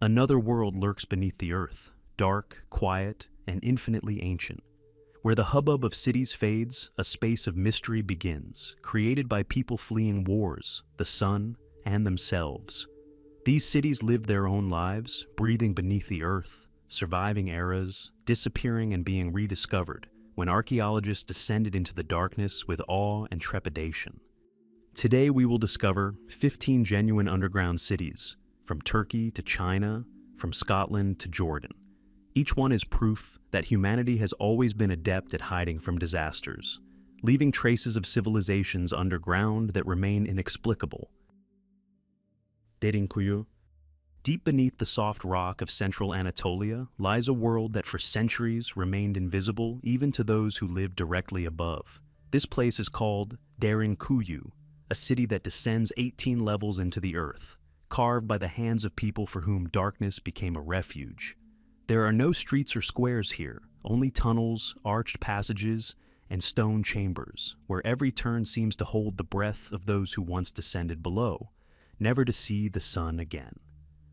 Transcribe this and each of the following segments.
Another world lurks beneath the earth, dark, quiet, and infinitely ancient. Where the hubbub of cities fades, a space of mystery begins, created by people fleeing wars, the sun, and themselves. These cities lived their own lives, breathing beneath the earth, surviving eras, disappearing and being rediscovered, when archaeologists descended into the darkness with awe and trepidation. Today we will discover 15 genuine underground cities, from Turkey to China, from Scotland to Jordan. Each one is proof that humanity has always been adept at hiding from disasters, leaving traces of civilizations underground that remain inexplicable. Derinkuyu. Deep beneath the soft rock of central Anatolia lies a world that for centuries remained invisible even to those who lived directly above. This place is called Derinkuyu, a city that descends 18 levels into the earth, carved by the hands of people for whom darkness became a refuge. There are no streets or squares here, only tunnels, arched passages, and stone chambers, where every turn seems to hold the breath of those who once descended below, never to see the sun again.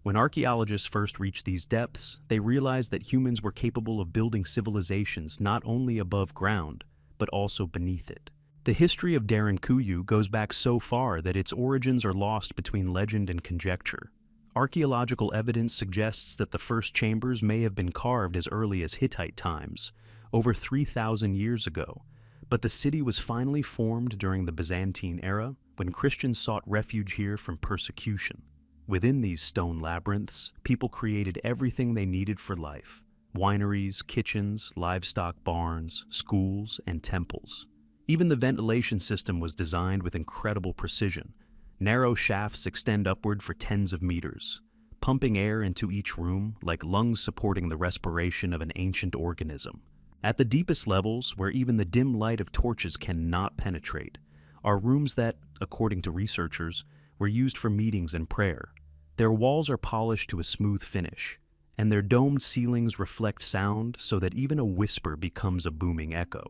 When archaeologists first reached these depths, they realized that humans were capable of building civilizations not only above ground, but also beneath it. The history of Derinkuyu goes back so far that its origins are lost between legend and conjecture. Archaeological evidence suggests that the first chambers may have been carved as early as Hittite times, over 3,000 years ago, but the city was finally formed during the Byzantine era, when Christians sought refuge here from persecution. Within these stone labyrinths, people created everything they needed for life: wineries, kitchens, livestock barns, schools, and temples. Even the ventilation system was designed with incredible precision. Narrow shafts extend upward for tens of meters, pumping air into each room like lungs supporting the respiration of an ancient organism. At the deepest levels, where even the dim light of torches cannot penetrate, are rooms that, according to researchers, were used for meetings and prayer. Their walls are polished to a smooth finish, and their domed ceilings reflect sound so that even a whisper becomes a booming echo.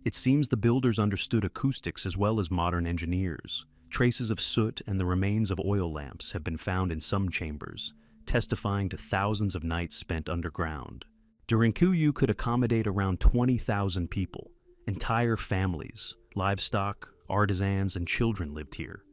It seems the builders understood acoustics as well as modern engineers. Traces of soot and the remains of oil lamps have been found in some chambers, testifying to thousands of nights spent underground. Derinkuyu could accommodate around 20,000 people. Entire families, livestock, artisans, and children lived here.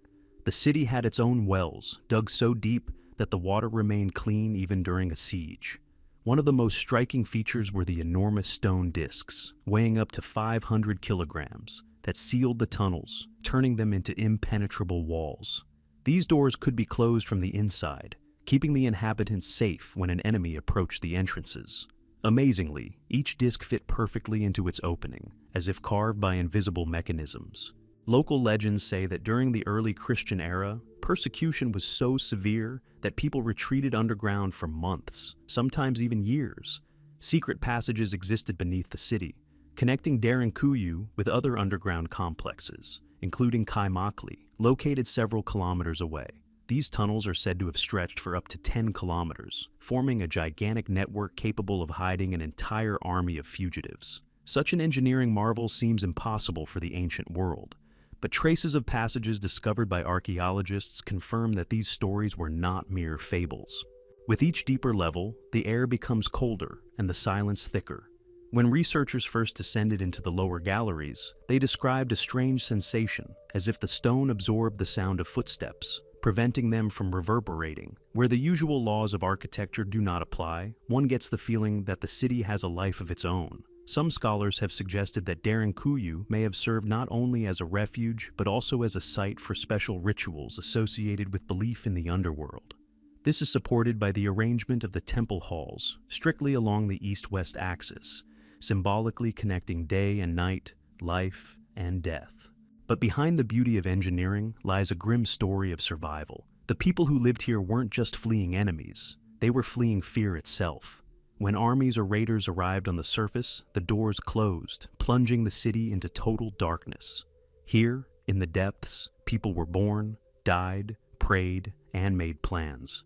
The city had its own wells, dug so deep that the water remained clean even during a siege. One of the most striking features were the enormous stone discs, weighing up to 500 kilograms, that sealed the tunnels, turning them into impenetrable walls. These doors could be closed from the inside, keeping the inhabitants safe when an enemy approached the entrances. Amazingly, each disc fit perfectly into its opening, as if carved by invisible mechanisms. Local legends say that during the early Christian era, persecution was so severe that people retreated underground for months, sometimes even years. Secret passages existed beneath the city, connecting Derinkuyu with other underground complexes, including Kaimakli, located several kilometers away. These tunnels are said to have stretched for up to 10 kilometers, forming a gigantic network capable of hiding an entire army of fugitives. Such an engineering marvel seems impossible for the ancient world, but traces of passages discovered by archaeologists confirm that these stories were not mere fables. With each deeper level, the air becomes colder and the silence thicker. When researchers first descended into the lower galleries, they described a strange sensation, as if the stone absorbed the sound of footsteps, preventing them from reverberating. Where the usual laws of architecture do not apply, one gets the feeling that the city has a life of its own. Some scholars have suggested that Derinkuyu may have served not only as a refuge, but also as a site for special rituals associated with belief in the underworld. This is supported by the arrangement of the temple halls, strictly along the east-west axis, symbolically connecting day and night, life and death. But behind the beauty of engineering lies a grim story of survival. The people who lived here weren't just fleeing enemies, they were fleeing fear itself. When armies or raiders arrived on the surface, the doors closed, plunging the city into total darkness. Here, in the depths, people were born, died, prayed, and made plans.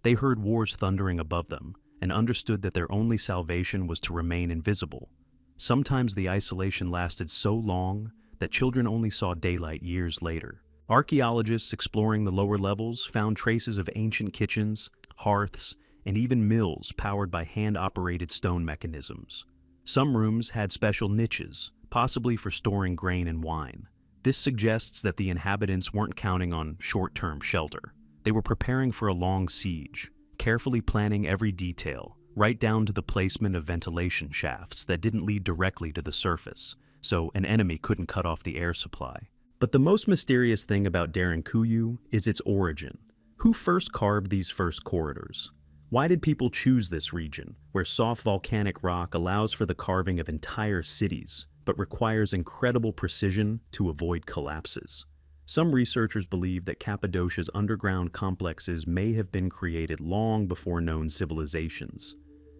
They heard wars thundering above them, and understood that their only salvation was to remain invisible. Sometimes the isolation lasted so long that children only saw daylight years later. Archaeologists exploring the lower levels found traces of ancient kitchens, hearths, and even mills powered by hand-operated stone mechanisms. Some rooms had special niches, possibly for storing grain and wine. This suggests that the inhabitants weren't counting on short-term shelter. They were preparing for a long siege, carefully planning every detail, right down to the placement of ventilation shafts that didn't lead directly to the surface, so an enemy couldn't cut off the air supply. But the most mysterious thing about Longyou is its origin. Who first carved these first corridors? Why did people choose this region, where soft volcanic rock allows for the carving of entire cities, but requires incredible precision to avoid collapses? Some researchers believe that Cappadocia's underground complexes may have been created long before known civilizations,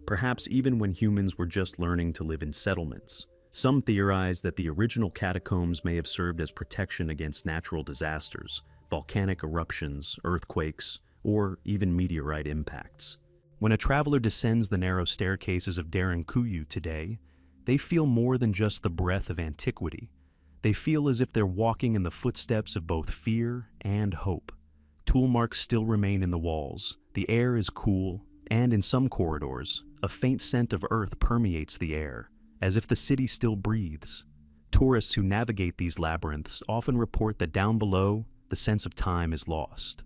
perhaps even when humans were just learning to live in settlements. Some theorize that the original catacombs may have served as protection against natural disasters, volcanic eruptions, earthquakes, or even meteorite impacts. When a traveler descends the narrow staircases of Longyou today, they feel more than just the breath of antiquity. They feel as if they're walking in the footsteps of both fear and hope. Tool marks still remain in the walls, the air is cool, and in some corridors, a faint scent of earth permeates the air, as if the city still breathes. Tourists who navigate these labyrinths often report that down below, the sense of time is lost.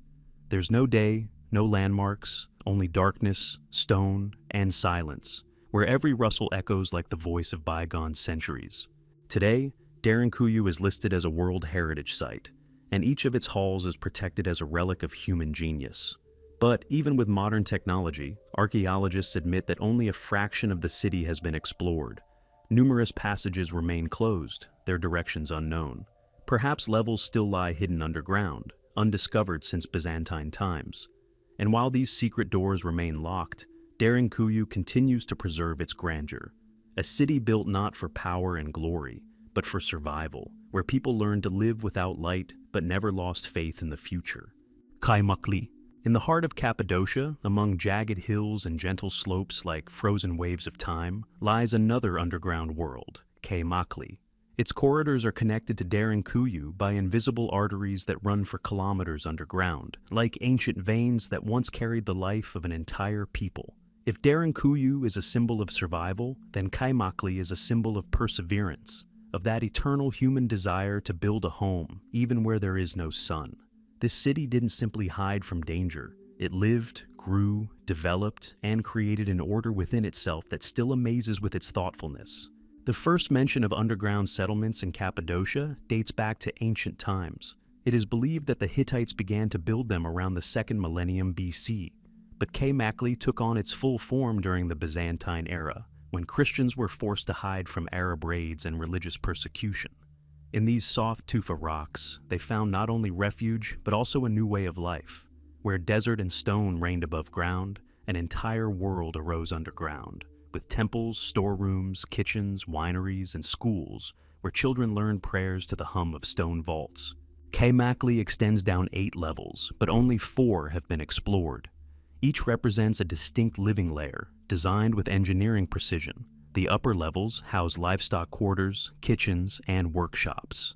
There's no day, no landmarks, only darkness, stone, and silence, where every rustle echoes like the voice of bygone centuries. Today, Longyou is listed as a World Heritage Site, and each of its halls is protected as a relic of human genius. But even with modern technology, archaeologists admit that only a fraction of the city has been explored. Numerous passages remain closed, their directions unknown. Perhaps levels still lie hidden underground, undiscovered since Byzantine times. And while these secret doors remain locked, Longyou continues to preserve its grandeur. A city built not for power and glory, but for survival, where people learned to live without light but never lost faith in the future. Kaimakli. In the heart of Cappadocia, among jagged hills and gentle slopes like frozen waves of time, lies another underground world, Kaimakli. Its corridors are connected to Longyou by invisible arteries that run for kilometers underground, like ancient veins that once carried the life of an entire people. If Longyou is a symbol of survival, then Kaimakli is a symbol of perseverance, of that eternal human desire to build a home, even where there is no sun. This city didn't simply hide from danger. It lived, grew, developed, and created an order within itself that still amazes with its thoughtfulness. The first mention of underground settlements in Cappadocia dates back to ancient times. It is believed that the Hittites began to build them around the 2nd millennium BC, but Kaimakli took on its full form during the Byzantine era, when Christians were forced to hide from Arab raids and religious persecution. In these soft tufa rocks, they found not only refuge, but also a new way of life. Where desert and stone reigned above ground, an entire world arose underground, with temples, storerooms, kitchens, wineries, and schools, where children learned prayers to the hum of stone vaults. Kaimakli extends down 8 levels, but only 4 have been explored. Each represents a distinct living layer, designed with engineering precision. The upper levels house livestock quarters, kitchens, and workshops.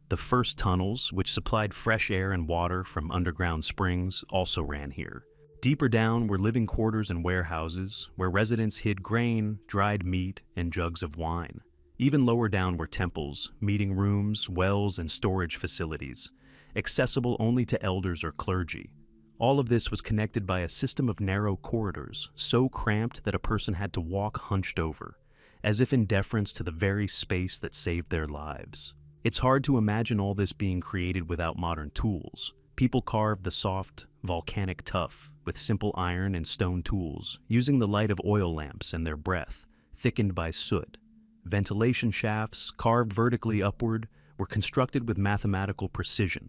The first tunnels, which supplied fresh air and water from underground springs, also ran here. Deeper down were living quarters and warehouses, where residents hid grain, dried meat, and jugs of wine. Even lower down were temples, meeting rooms, wells, and storage facilities, accessible only to elders or clergy. All of this was connected by a system of narrow corridors, so cramped that a person had to walk hunched over, as if in deference to the very space that saved their lives. It's hard to imagine all this being created without modern tools. People carved the soft, volcanic tuff with simple iron and stone tools, using the light of oil lamps and their breath, thickened by soot. Ventilation shafts, carved vertically upward, were constructed with mathematical precision.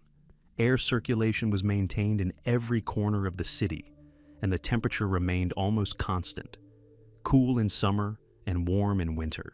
Air circulation was maintained in every corner of the city, and the temperature remained almost constant, cool in summer and warm in winter.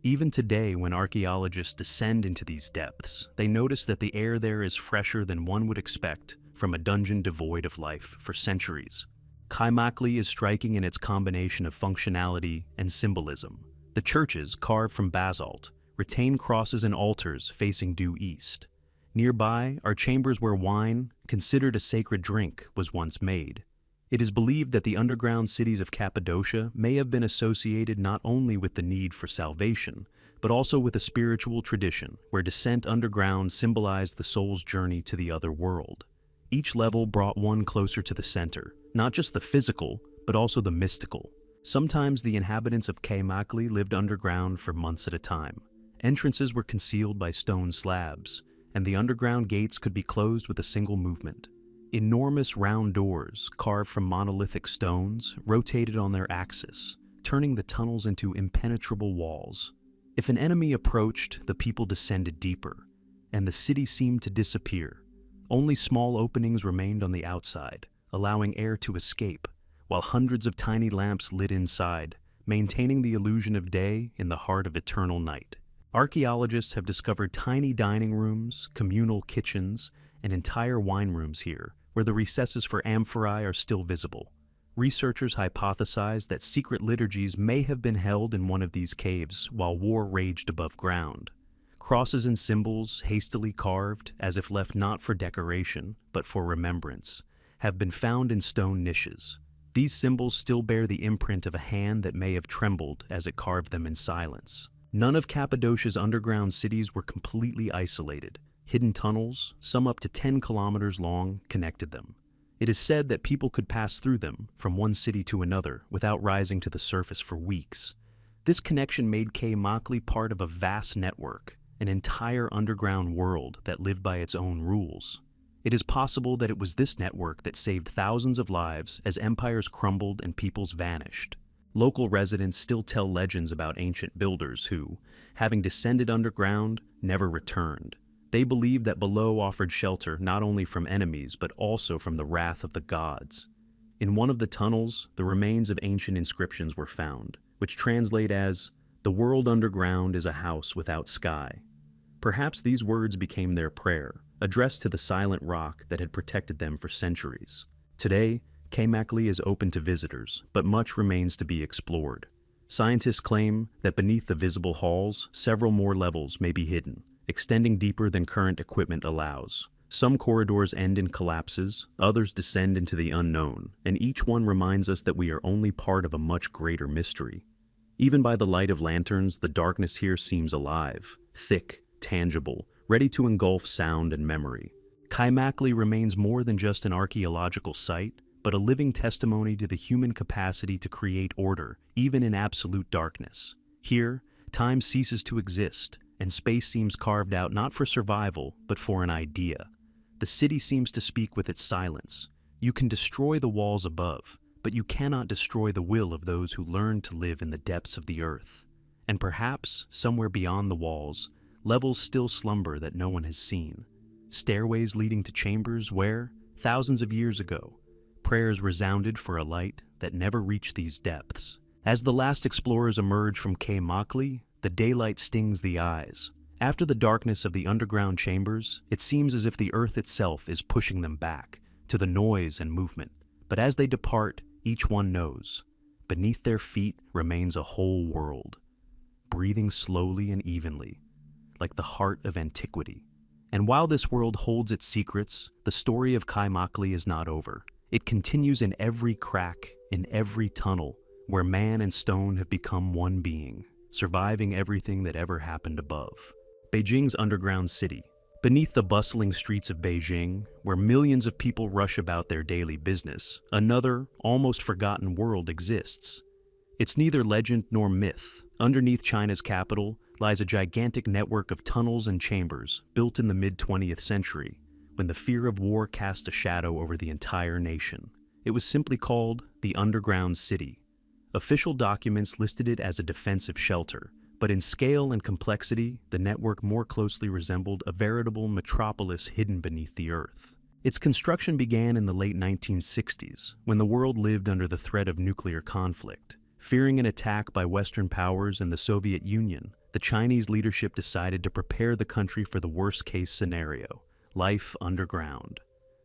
Even today, when archaeologists descend into these depths, they notice that the air there is fresher than one would expect from a dungeon devoid of life for centuries. Kaimakli is striking in its combination of functionality and symbolism. The churches, carved from basalt, retain crosses and altars facing due east. Nearby are chambers where wine, considered a sacred drink, was once made. It is believed that the underground cities of Cappadocia may have been associated not only with the need for salvation, but also with a spiritual tradition where descent underground symbolized the soul's journey to the other world. Each level brought one closer to the center, not just the physical, but also the mystical. Sometimes the inhabitants of Kaymakli lived underground for months at a time. Entrances were concealed by stone slabs, and the underground gates could be closed with a single movement. Enormous round doors, carved from monolithic stones, rotated on their axis, turning the tunnels into impenetrable walls. If an enemy approached, the people descended deeper, and the city seemed to disappear. Only small openings remained on the outside, allowing air to escape, while hundreds of tiny lamps lit inside, maintaining the illusion of day in the heart of eternal night. Archaeologists have discovered tiny dining rooms, communal kitchens, and entire wine rooms here, where the recesses for amphorae are still visible. Researchers hypothesize that secret liturgies may have been held in one of these caves while war raged above ground. Crosses and symbols, hastily carved, as if left not for decoration, but for remembrance, have been found in stone niches. These symbols still bear the imprint of a hand that may have trembled as it carved them in silence. None of Cappadocia's underground cities were completely isolated. Hidden tunnels, some up to 10 kilometers long, connected them. It is said that people could pass through them from one city to another without rising to the surface for weeks. This connection made Kaymakli part of a vast network, an entire underground world that lived by its own rules. It is possible that it was this network that saved thousands of lives as empires crumbled and peoples vanished. Local residents still tell legends about ancient builders who, having descended underground, never returned. They believed that below offered shelter not only from enemies but also from the wrath of the gods. In one of the tunnels, the remains of ancient inscriptions were found, which translate as, "The world underground is a house without sky." Perhaps these words became their prayer, addressed to the silent rock that had protected them for centuries. Today, Kaymakli is open to visitors, but much remains to be explored. Scientists claim that beneath the visible halls, several more levels may be hidden, extending deeper than current equipment allows. Some corridors end in collapses, others descend into the unknown, and each one reminds us that we are only part of a much greater mystery. Even by the light of lanterns, the darkness here seems alive, thick, tangible, ready to engulf sound and memory. Kaymakli remains more than just an archaeological site, but a living testimony to the human capacity to create order, even in absolute darkness. Here, time ceases to exist, and space seems carved out not for survival, but for an idea. The city seems to speak with its silence. You can destroy the walls above, but you cannot destroy the will of those who learn to live in the depths of the earth. And perhaps, somewhere beyond the walls, levels still slumber that no one has seen. Stairways leading to chambers where, thousands of years ago, prayers resounded for a light that never reached these depths. As the last explorers emerge from Kaymakli, the daylight stings the eyes. After the darkness of the underground chambers, it seems as if the earth itself is pushing them back, to the noise and movement. But as they depart, each one knows, beneath their feet remains a whole world, breathing slowly and evenly, like the heart of antiquity. And while this world holds its secrets, the story of Kaymakli is not over. It continues in every crack, in every tunnel, where man and stone have become one being, surviving everything that ever happened above. Beijing's underground city. Beneath the bustling streets of Beijing, where millions of people rush about their daily business, another, almost forgotten world exists. It's neither legend nor myth. Underneath China's capital lies a gigantic network of tunnels and chambers built in the mid-20th century, when the fear of war cast a shadow over the entire nation. It was simply called the Underground City. Official documents listed it as a defensive shelter, but in scale and complexity, the network more closely resembled a veritable metropolis hidden beneath the earth. Its construction began in the late 1960s, when the world lived under the threat of nuclear conflict. Fearing an attack by Western powers and the Soviet Union, the Chinese leadership decided to prepare the country for the worst-case scenario: life underground.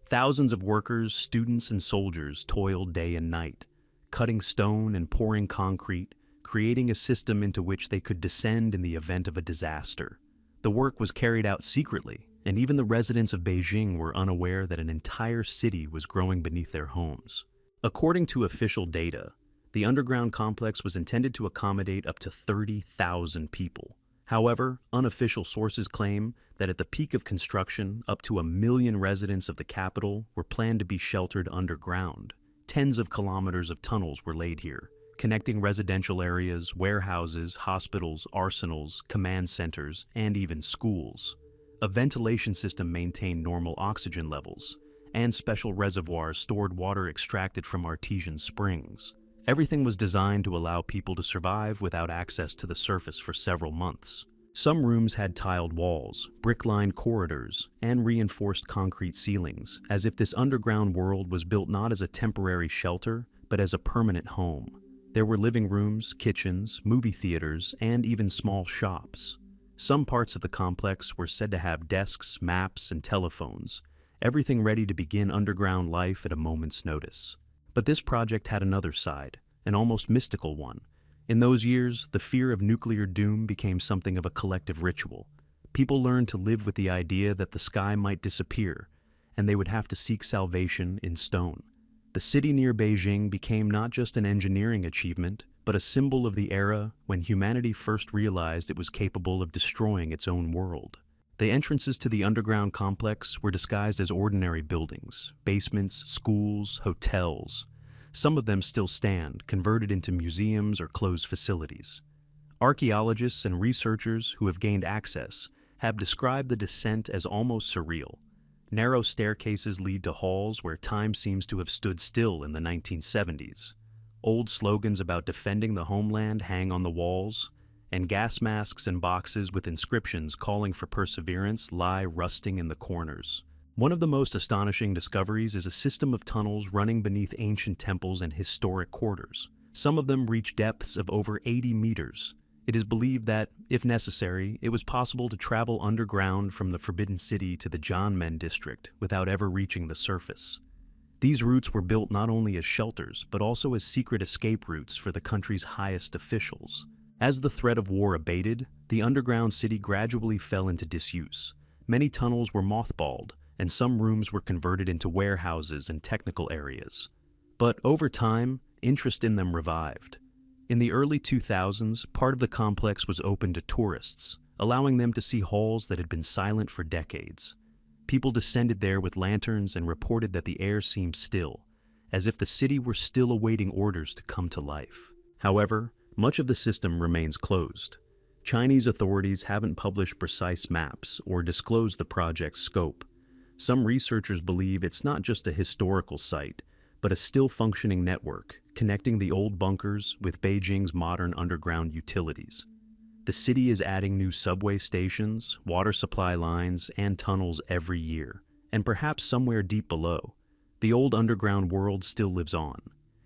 Thousands of workers, students, and soldiers toiled day and night, cutting stone and pouring concrete, creating a system into which they could descend in the event of a disaster. The work was carried out secretly, and even the residents of Beijing were unaware that an entire city was growing beneath their homes. According to official data, the underground complex was intended to accommodate up to 30,000 people. However, unofficial sources claim that at the peak of construction, up to 1 million residents of the capital were planned to be sheltered underground. Tens of kilometers of tunnels were laid here, connecting residential areas, warehouses, hospitals, arsenals, command centers, and even schools. A ventilation system maintained normal oxygen levels, and special reservoirs stored water extracted from artesian springs. Everything was designed to allow people to survive without access to the surface for several months. Some rooms had tiled walls, brick-lined corridors, and reinforced concrete ceilings, as if this underground world was built not as a temporary shelter, but as a permanent home. There were living rooms, kitchens, movie theaters, and even small shops. Some parts of the complex were said to have desks, maps, and telephones, everything ready to begin underground life at a moment's notice. But this project had another side, an almost mystical one. In those years, the fear of nuclear doom became something of a collective ritual. People learned to live with the idea that the sky might disappear, and they would have to seek salvation in stone. The city near Beijing became not just an engineering achievement, but a symbol of the era when humanity first realized it was capable of destroying its own world. The entrances to the underground complex were disguised as ordinary buildings, basements, schools, hotels. Some of them still stand, converted into museums or closed facilities. Archaeologists and researchers who have gained access have described the descent as almost surreal. Narrow staircases lead to halls where time seems to have stood still in the 1970s. Old slogans about defending the homeland hang on the walls, and gas masks and boxes with inscriptions calling for perseverance lie rusting in the corners. One of the most astonishing discoveries is a system of tunnels running beneath ancient temples and historic quarters. Some of them reach depths of over 80 meters. It is believed that, if necessary, it was possible to travel underground from the Forbidden City to the Jianmen district without ever reaching the surface. These routes were built not only as shelters, but also as secret escape routes for the country's highest officials. As the threat of war abated, the underground city gradually fell into disuse. Many tunnels were mothballed, and some rooms were converted into warehouses and technical areas. But over time, interest in them revived. In the early 2000s, part of the complex was open to tourists, allowing them to see halls that had been silent for decades. People descended there with lanterns and reported that the air seemed still, as if the city were still awaiting orders to come to life. However, much of the system remains closed. Chinese authorities haven't published precise maps or disclosed the project's scope. Some researchers believe it's not just a historical site, but a still-functioning network connecting the old bunkers with Beijing's modern underground utilities. The city is adding new subway stations, water supply lines, and tunnels every year, and perhaps somewhere deep below, the old underground world still lives on,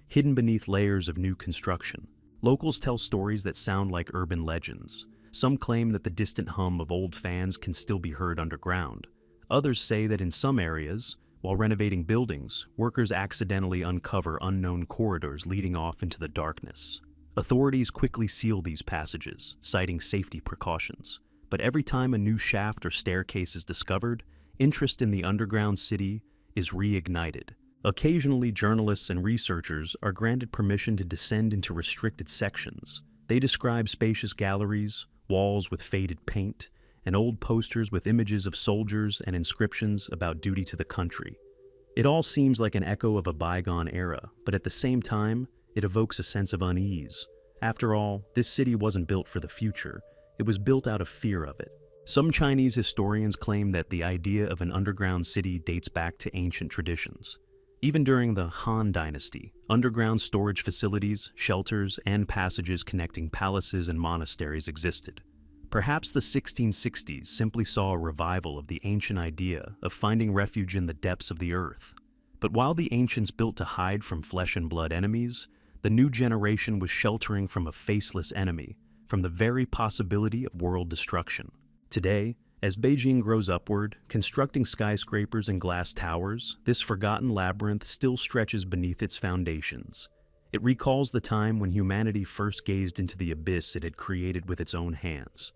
hidden beneath layers of new construction. Locals tell stories that sound like urban legends. Some claim that the distant hum of old fans can still be heard underground. Others say that in some areas, while renovating buildings, workers accidentally uncover unknown corridors leading off into the darkness. Authorities quickly seal these passages, citing safety precautions. But every time a new shaft or staircase is discovered, interest in the underground city is reignited. Occasionally, journalists and researchers are granted permission to descend into restricted sections. They describe spacious galleries, walls with faded paint, and old posters with images of soldiers and inscriptions about duty to the country. It all seems like an echo of a bygone era, but at the same time, it evokes a sense of unease. After all, this city wasn't built for the future. It was built out of fear of it. Some Chinese historians claim that the idea of an underground city dates back to ancient traditions. Even during the Han Dynasty, underground storage facilities, shelters, and passages connecting palaces and monasteries existed. Perhaps the 1660s simply saw a revival of the ancient idea of finding refuge in the depths of the earth. But while the ancients built to hide from flesh and blood enemies, the new generation was sheltering from a faceless enemy, from the very possibility of world destruction. Today, as Beijing grows upward, constructing skyscrapers and glass towers, this forgotten labyrinth still stretches beneath its foundations. It recalls the time when humanity first gazed into the abyss it had created with its own hands.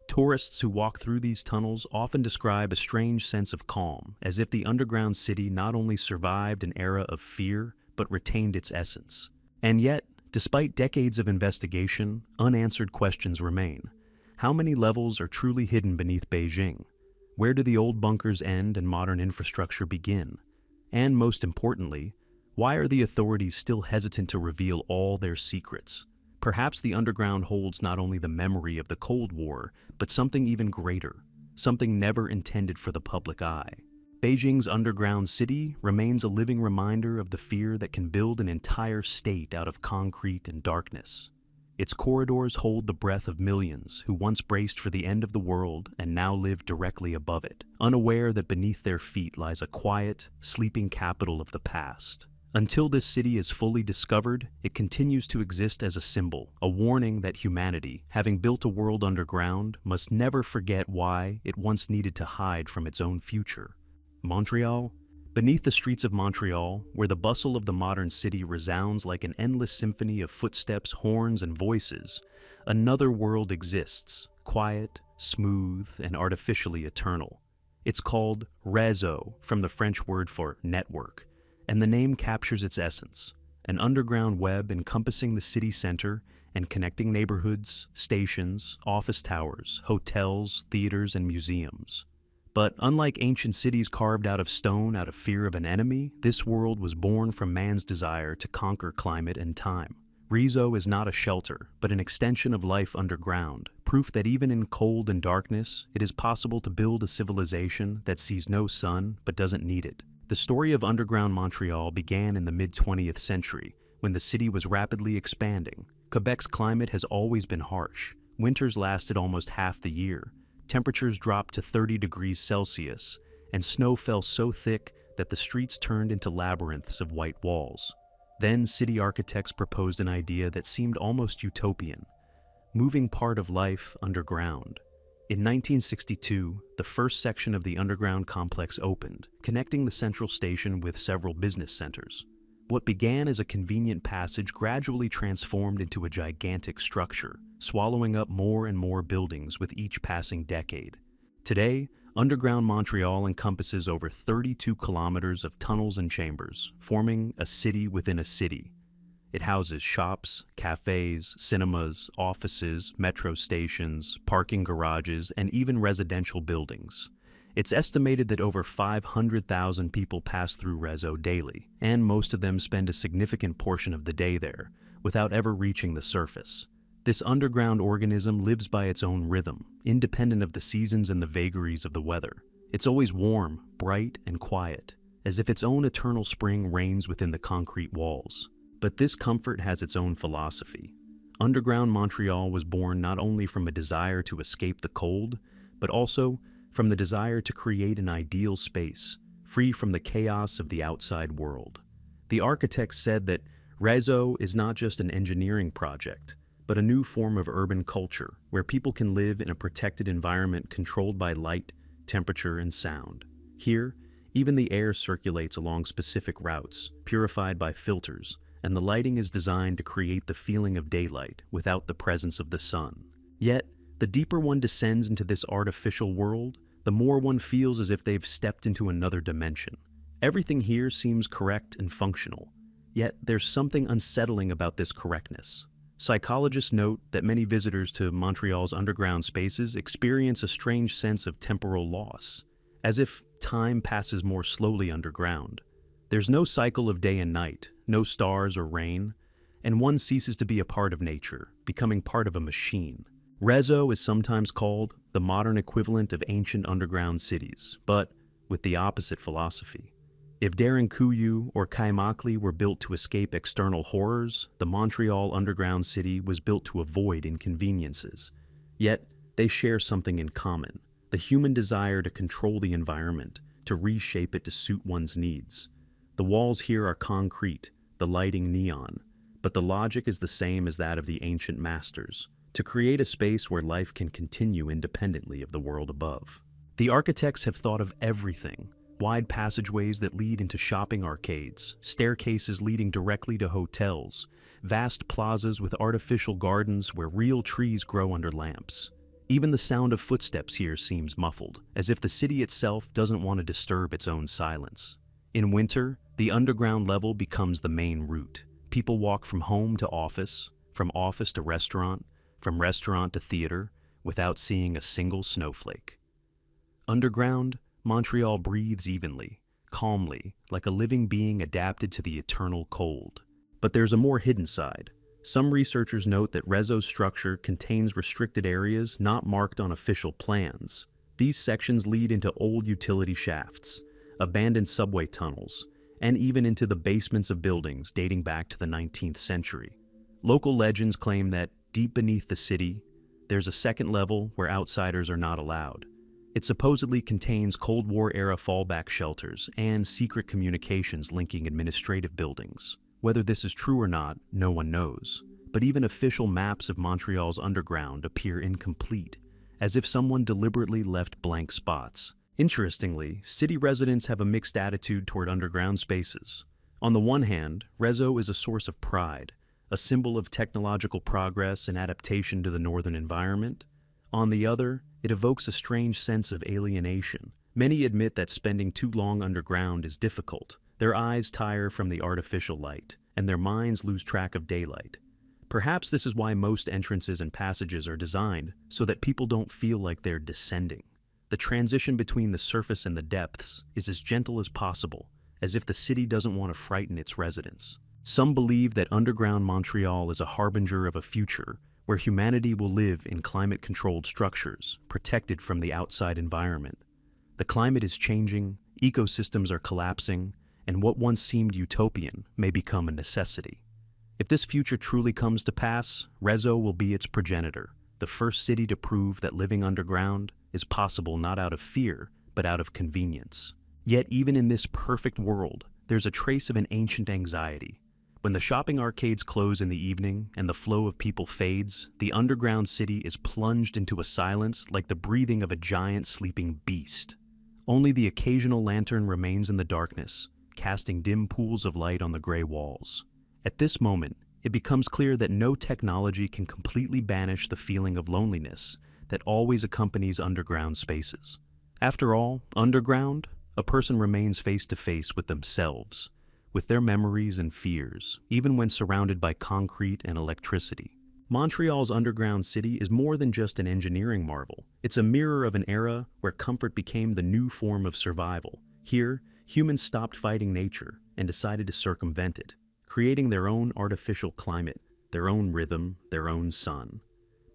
Tourists who walk through these tunnels often describe a strange sense of calm, as if the underground city not only survived an era of fear, but retained its essence. And yet, despite decades of investigation, unanswered questions remain. How many levels are truly hidden beneath Beijing? Where do the old bunkers end and modern infrastructure begin? And most importantly, why are the authorities still hesitant to reveal all their secrets? Perhaps the underground holds not only the memory of the Cold War, but something even greater, something never intended for the public eye. Beijing's underground city remains a living reminder of the fear that can build an entire state out of concrete and darkness. Its corridors hold the breath of millions who once braced for the end of the world and now live directly above it, unaware that beneath their feet lies a quiet, sleeping capital of the past. Until this city is fully discovered, it continues to exist as a symbol, a warning that humanity, having built a world underground, must never forget why it once needed to hide from its own future. Montreal? Beneath the streets of Montreal, where the bustle of the modern city resounds like an endless symphony of footsteps, horns, and voices, another world exists, quiet, smooth, and artificially eternal. It's called réseau, from the French word for network, and the name captures its essence, an underground web encompassing the city center and connecting neighborhoods, stations, office towers, hotels, theaters, and museums. But unlike ancient cities carved out of stone out of fear of an enemy, this world was born from man's desire to conquer climate and time. Réseau is not a shelter, but an extension of life underground, proof that even in cold and darkness, it is possible to build a civilization that sees no sun but doesn't need it. The story of underground Montreal began in the mid-20th century, when the city was rapidly expanding. Quebec's climate has always been harsh. Winters lasted almost half the year. Temperatures dropped to 30 degrees Celsius, and snow fell so thick that the streets turned into labyrinths of white walls. Then city architects proposed an idea that seemed almost utopian, moving part of life underground. In 1962, the first section of the underground complex opened, connecting the central station with several business centers. What began as a convenient passage gradually transformed into a gigantic structure, swallowing up more and more buildings with each passing decade. Today, underground Montreal encompasses over 32 kilometers of tunnels and chambers, forming a city within a city. It houses shops, cafes, cinemas, offices, metro stations, parking garages, and even residential buildings. It's estimated that over 500,000 people pass through réseau daily, and most of them spend a significant portion of the day there, without ever reaching the surface. This underground organism lives by its own rhythm, independent of the seasons and the vagaries of the weather. It's always warm, bright, and quiet, as if its own eternal spring reigns within the concrete walls. But this comfort has its own philosophy. Underground Montreal was born not only from a desire to escape the cold, but also from the desire to create an ideal space, free from the chaos of the outside world. The architects said that réseau is not just an engineering project, but a new form of urban culture, where people can live in a protected environment controlled by light, temperature, and sound. Here, even the air circulates along specific routes, purified by filters, and the lighting is designed to create the feeling of daylight without the presence of the sun. Yet, the deeper one descends into this artificial world, the more one feels as if they've stepped into another dimension. Everything here seems correct and functional, yet there's something unsettling about this correctness. Psychologists note that many visitors to Montreal's underground spaces experience a strange sense of temporal loss, as if time passes more slowly underground. There's no cycle of day and night, no stars or rain, and one ceases to be a part of nature, becoming part of a machine. Réseau is sometimes called the modern equivalent of ancient underground cities, but with the opposite philosophy. If Longyou or Kaimakli were built to escape external horrors, the Montreal underground city was built to avoid inconveniences. Yet, they share something in common: the human desire to control the environment, to reshape it to suit one's needs. The walls here are concrete, the lighting neon, but the logic is the same as that of the ancient masters: to create a space where life can continue independently of the world above. The architects have thought of everything: wide passageways that lead into shopping arcades, staircases leading directly to hotels, vast plazas with artificial gardens where real trees grow under lamps. Even the sound of footsteps here seems muffled, as if the city itself doesn't want to disturb its own silence. In winter, The underground level becomes the main route. People walk from home to office, from office to restaurant, from restaurant to theater, without seeing a single snowflake. Underground, Montreal breathes evenly, calmly, like a living being adapted to the eternal cold. But there's a more hidden side. Some researchers note that Réseau's structure contains restricted areas not marked on official plans. These sections lead into old utility shafts, abandoned subway tunnels, and even into the basements of buildings dating back to the 19th century. Local legends claim that deep beneath the city, there's a second level where outsiders are not allowed. It supposedly contains Cold War-era fallback shelters and secret communications linking administrative buildings. Whether this is true or not, no one knows. But even official maps of Montreal's underground appear incomplete, as if someone deliberately left blank spots. Interestingly, city residents have a mixed attitude toward underground spaces. On the one hand, Réseau is a source of pride, a symbol of technological progress and adaptation to the northern environment. On the other, it evokes a strange sense of alienation. Many admit that spending too long underground is difficult. Their eyes tire from the artificial light, and their minds lose track of daylight. Perhaps this is why most entrances and passages are designed so that people don't feel like they're descending. The transition between the surface and the depths is as gentle as possible, as if the city doesn't want to frighten its residents. Some believe that underground Montreal is a harbinger of a future where humanity will live in climate-controlled structures, protected from the outside environment. The climate is changing, ecosystems are collapsing, and what once seemed utopian may become a necessity. If this future truly comes to pass, Réseau will be its progenitor, the first city to prove that living underground is possible not out of fear, but out of convenience. Yet even in this perfect world, there's a trace of an ancient anxiety. When the shopping arcades close in the evening and the flow of people fades, the underground city is plunged into a silence like the breathing of a giant sleeping beast. Only the occasional lantern remains in the darkness, casting dim pools of light on the gray walls. At this moment, it becomes clear that no technology can completely banish the feeling of loneliness that always accompanies underground spaces. After all, underground, a person remains face to face with themselves, with their memories and fears, even when surrounded by concrete and electricity. Montreal's underground city is more than just an engineering marvel. It's a mirror of an era where comfort became the new form of survival. Here, humans stopped fighting nature and decided to circumvent it, creating their own artificial climate, their own rhythm, their own sun.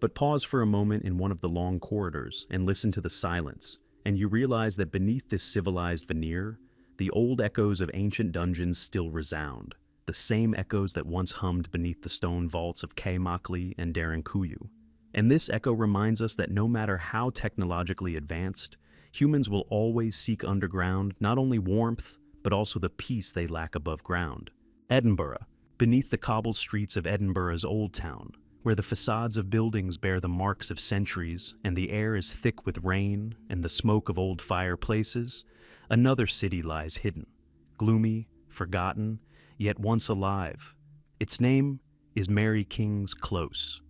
But pause for a moment in one of the long corridors and listen to the silence, and you realize that beneath this civilized veneer, the old echoes of ancient dungeons still resound, the same echoes that once hummed beneath the stone vaults of Quai Makli and Longyou. And this echo reminds us that no matter how technologically advanced, humans will always seek underground not only warmth, but also the peace they lack above ground. Edinburgh, beneath the cobbled streets of Edinburgh's Old Town, where the facades of buildings bear the marks of centuries and the air is thick with rain and the smoke of old fireplaces, another city lies hidden, gloomy, forgotten, yet once alive. Its name is Mary King's Close.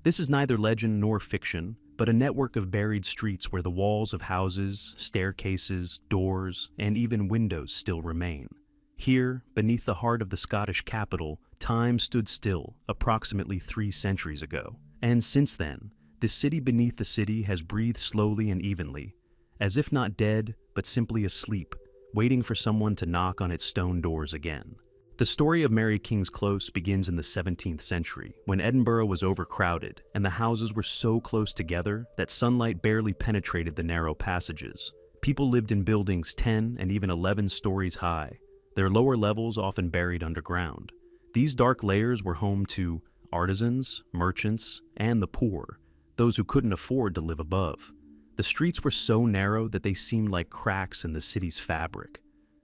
This is neither legend nor fiction, but a network of buried streets where the walls of houses, staircases, doors, and even windows still remain. Here, beneath the heart of the Scottish capital, time stood still approximately 3 centuries ago. And since then, the city beneath the city has breathed slowly and evenly, as if not dead, but simply asleep, waiting for someone to knock on its stone doors again. The story of Mary King's Close begins in the 17th century, when Edinburgh was overcrowded and the houses were so close together that sunlight barely penetrated the narrow passages. People lived in buildings 10 and even 11 stories high, their lower levels often buried underground. These dark layers were home to artisans, merchants, and the poor, those who couldn't afford to live above. The streets were so narrow that they seemed like cracks in the city's fabric.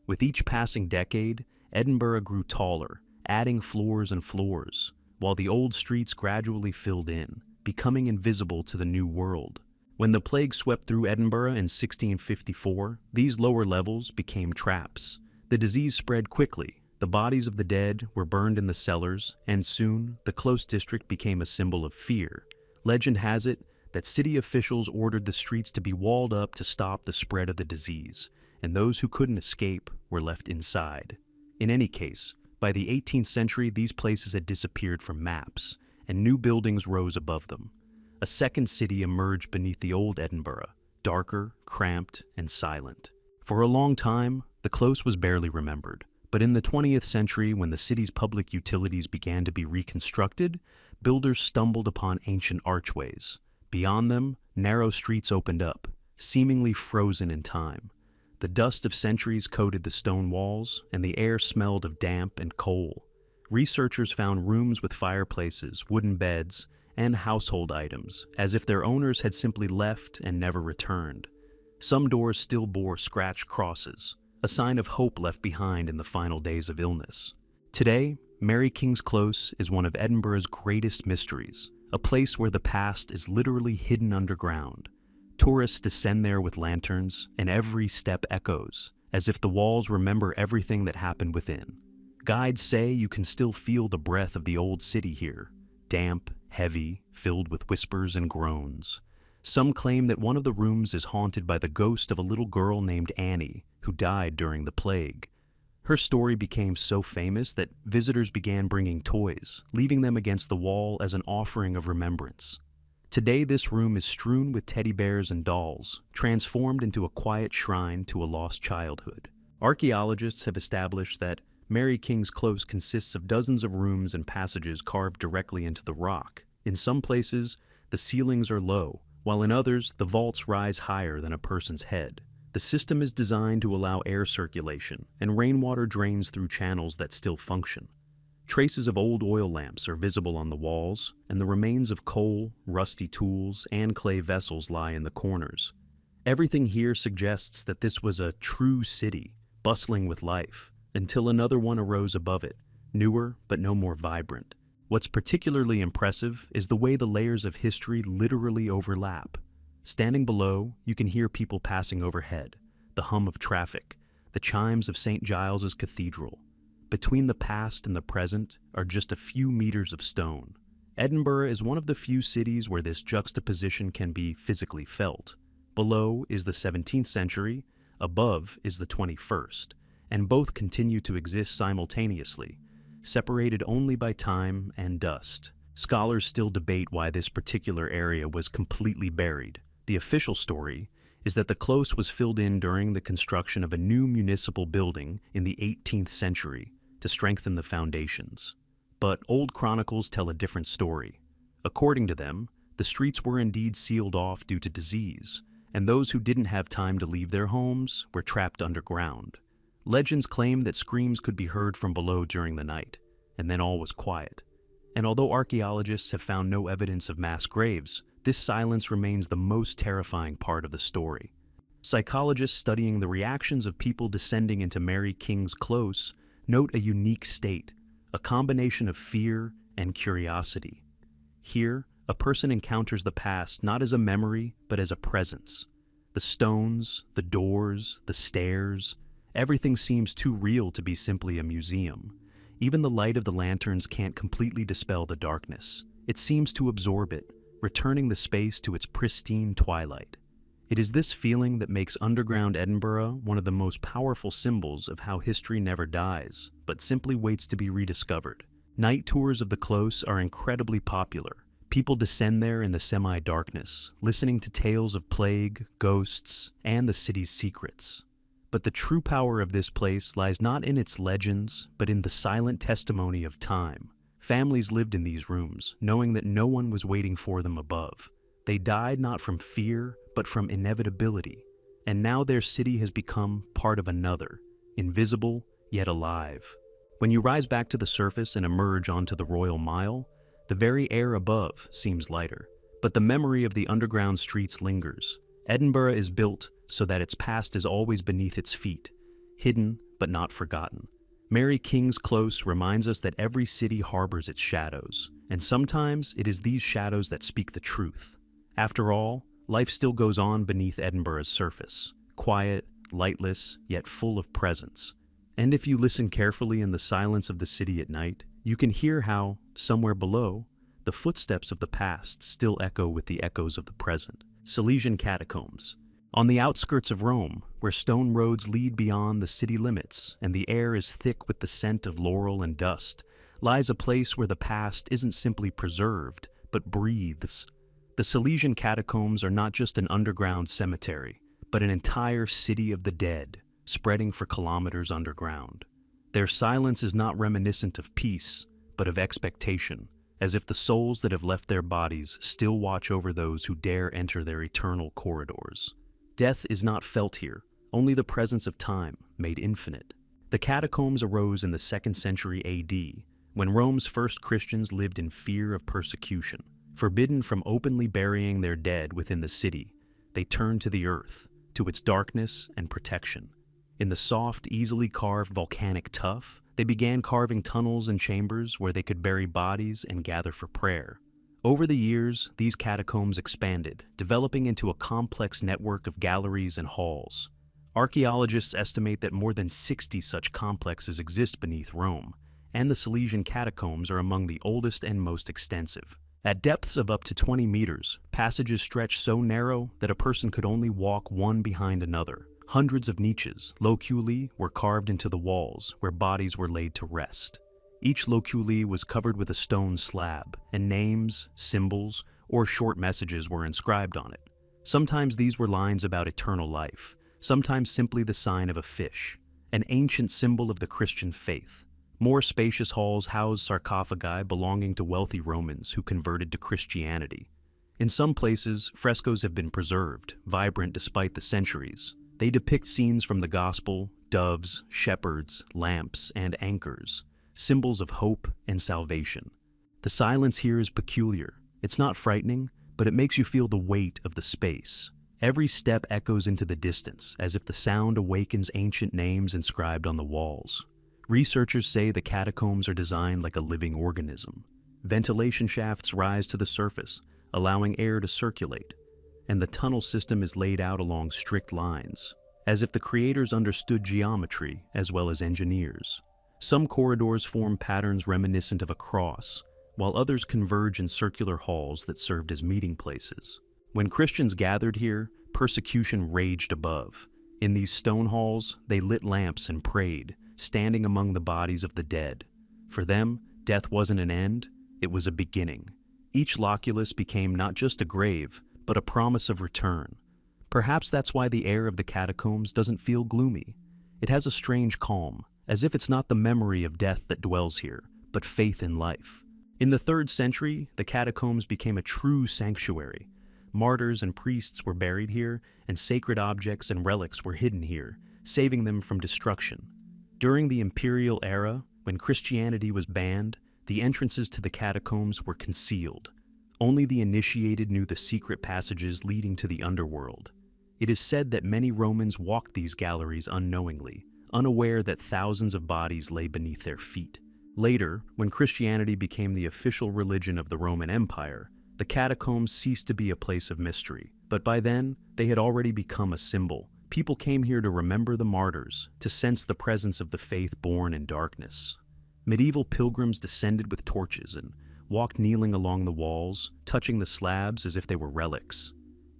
With each passing decade, Edinburgh grew taller, adding floors and floors, while the old streets gradually filled in, becoming invisible to the new world. When the plague swept through Edinburgh in 1654, these lower levels became traps. The disease spread quickly, the bodies of the dead were burned in the cellars, and soon the Close district became a symbol of fear. Legend has it that city officials ordered the streets to be walled up to stop the spread of the disease, and those who couldn't escape were left inside. In any case, by the 18th century, these places had disappeared from maps, and new buildings rose above them. A second city emerged beneath the old Edinburgh, darker, cramped, and silent. For a long time, the Close was barely remembered. But in the 20th century, when the city's public utilities began to be reconstructed, builders stumbled upon ancient archways. Beyond them, narrow streets opened up, seemingly frozen in time. The dust of centuries coated the stone walls, and the air smelled of damp and coal. Researchers found rooms with fireplaces, wooden beds, and household items, as if their owners had simply left and never returned. Some doors still bore scratched crosses, a sign of hope left behind in the final days of illness. Today, Mary King's Close is one of Edinburgh's greatest mysteries, a place where the past is literally hidden underground. Tourists descend there with lanterns, and every step echoes, as if the walls remember everything that happened within. Guides say you can still feel the breath of the old city here, damp, heavy, filled with whispers and groans. Some claim that one of the rooms is haunted by the ghost of a little girl named Annie, who died during the plague. Her story became so famous that visitors began bringing toys, leaving them against the wall as an offering of remembrance. Today, this room is strewn with teddy bears and dolls, transformed into a quiet shrine to a lost childhood. Archaeologists have established that Mary King's Close consists of dozens of rooms and passages carved directly into the rock. In some places, the ceilings are low, while in others, the vaults rise higher than a person's head. The system is designed to allow air circulation, and rainwater drains through channels that still function. Traces of old oil lamps are visible on the walls, and the remains of coal, rusty tools, and clay vessels lie in the corners. Everything here suggests that this was a true city, bustling with life, until another one arose above it, newer but no more vibrant. What's particularly impressive is the way the layers of history literally overlap. Standing below, you can hear people passing overhead, the hum of traffic, the chimes of St. Giles's Cathedral. Between the past and the present are just a few meters of stone. Edinburgh is one of the few cities where this juxtaposition can be physically felt. Below is the 17th century, above is the 21st, and both continue to exist simultaneously, separated only by time and dust. Scholars still debate why this particular area was completely buried. The official story is that the Close was filled in during the construction of a new municipal building in the 18th century to strengthen the foundations. But old chronicles tell a different story. According to them, the streets were indeed sealed off due to disease, and those who didn't have time to leave their homes were trapped underground. Legends claim that screams could be heard from below during the night, and then all was quiet. And although archaeologists have found no evidence of mass graves, this silence remains the most terrifying part of the story. Psychologists studying the reactions of people descending into Mary King's Close note a unique state, a combination of fear and curiosity. Here, a person encounters the past not as a memory, but as a presence. The stones, the doors, the stairs, everything seems too real to be simply a museum. Even the light of the lanterns can't completely dispel the darkness. It seems to absorb it, returning the space to its pristine twilight. It is this feeling that makes underground Edinburgh one of the most powerful symbols of how history never dies, but simply waits to be rediscovered. Night tours of the Close are incredibly popular. People descend there in the semi-darkness, listening to tales of plague, ghosts, and the city's secrets. But the true power of this place lies not in its legends, but in the silent testimony of time. Families lived in these rooms, knowing that no one was waiting for them above. They died not from fear, but from inevitability. And now their city has become part of another, invisible yet alive. When you rise back to the surface and emerge onto the Royal Mile, the very air above seems lighter. But the memory of the underground streets lingers. Edinburgh is built so that its past is always beneath its feet, hidden but not forgotten. Mary King's Close reminds us that every city harbors its shadows, and sometimes it is these shadows that speak the truth. After all, life still goes on beneath Edinburgh's surface, quiet, lightless, yet full of presence. And if you listen carefully in the silence of the city at night, you can hear how, somewhere below, the footsteps of the past still echo with the echoes of the present. Silesian catacombs. On the outskirts of Rome, where stone roads lead beyond the city limits and the air is thick with the scent of laurel and dust, lies a place where the past isn't simply preserved, but breathes. The Silesian catacombs are not just an underground cemetery, but an entire city of the dead, spreading for kilometers underground. Their silence is not reminiscent of peace, but of expectation, as if the souls that have left their bodies still watch over those who dare enter their eternal corridors. Death is not felt here, only the presence of time, made infinite. The catacombs arose in the 2nd century AD, when Rome's first Christians lived in fear of persecution. Forbidden from openly burying their dead within the city, they turned to the earth, to its darkness and protection. In the soft, easily carved volcanic tuff, they began carving tunnels and chambers where they could bury bodies and gather for prayer. Over the years, these catacombs expanded, developing into a complex network of galleries and halls. Archaeologists estimate that more than 60 such complexes exist beneath Rome, and the Silesian catacombs are among the oldest and most extensive. At depths of up to 20 meters, passages stretch so narrow that a person could only walk one behind another. Hundreds of niches, loculi, were carved into the walls where bodies were laid to rest. Each loculi was covered with a stone slab, and names, symbols, or short messages were inscribed on it. Sometimes these were lines about eternal life, sometimes simply the sign of a fish, an ancient symbol of the Christian faith. More spacious halls housed sarcophagi belonging to wealthy Romans who converted to Christianity. In some places, frescoes have been preserved, vibrant despite the centuries. They depict scenes from the Gospel, doves, shepherds, lamps, and anchors, symbols of hope and salvation. The silence here is peculiar. It's not frightening, but it makes you feel the weight of the space. Every step echoes into the distance, as if the sound awakens ancient names inscribed on the walls. Researchers say the catacombs are designed like a living organism. Ventilation shafts rise to the surface, allowing air to circulate, and the tunnel system is laid out along strict lines, as if the creators understood geometry as well as engineers. Some corridors form patterns reminiscent of a cross, while others converge in circular halls that served as meeting places. When Christians gathered here, persecution raged above. In these stone halls, they lit lamps and prayed, standing among the bodies of the dead. For them, death wasn't an end, it was a beginning. Each loculus became not just a grave, but a promise of return. Perhaps that's why the air of the catacombs doesn't feel gloomy. It has a strange calm, as if it's not the memory of death that dwells here, but faith in life. In the 3rd century, the catacombs became a true sanctuary. Martyrs and priests were buried here, and sacred objects and relics were hidden here, saving them from destruction. During the imperial era, when Christianity was banned, the entrances to the catacombs were concealed. Only the initiated knew the secret passages leading to the underworld. It is said that many Romans walked these galleries unknowingly, unaware that thousands of bodies lay beneath their feet. Later, when Christianity became the official religion of the Roman Empire, the catacombs ceased to be a place of mystery. But by then, they had already become a symbol. People came here to remember the martyrs, to sense the presence of the faith born in darkness. Medieval pilgrims descended with torches and walked kneeling along the walls, touching the slabs as if they were relics.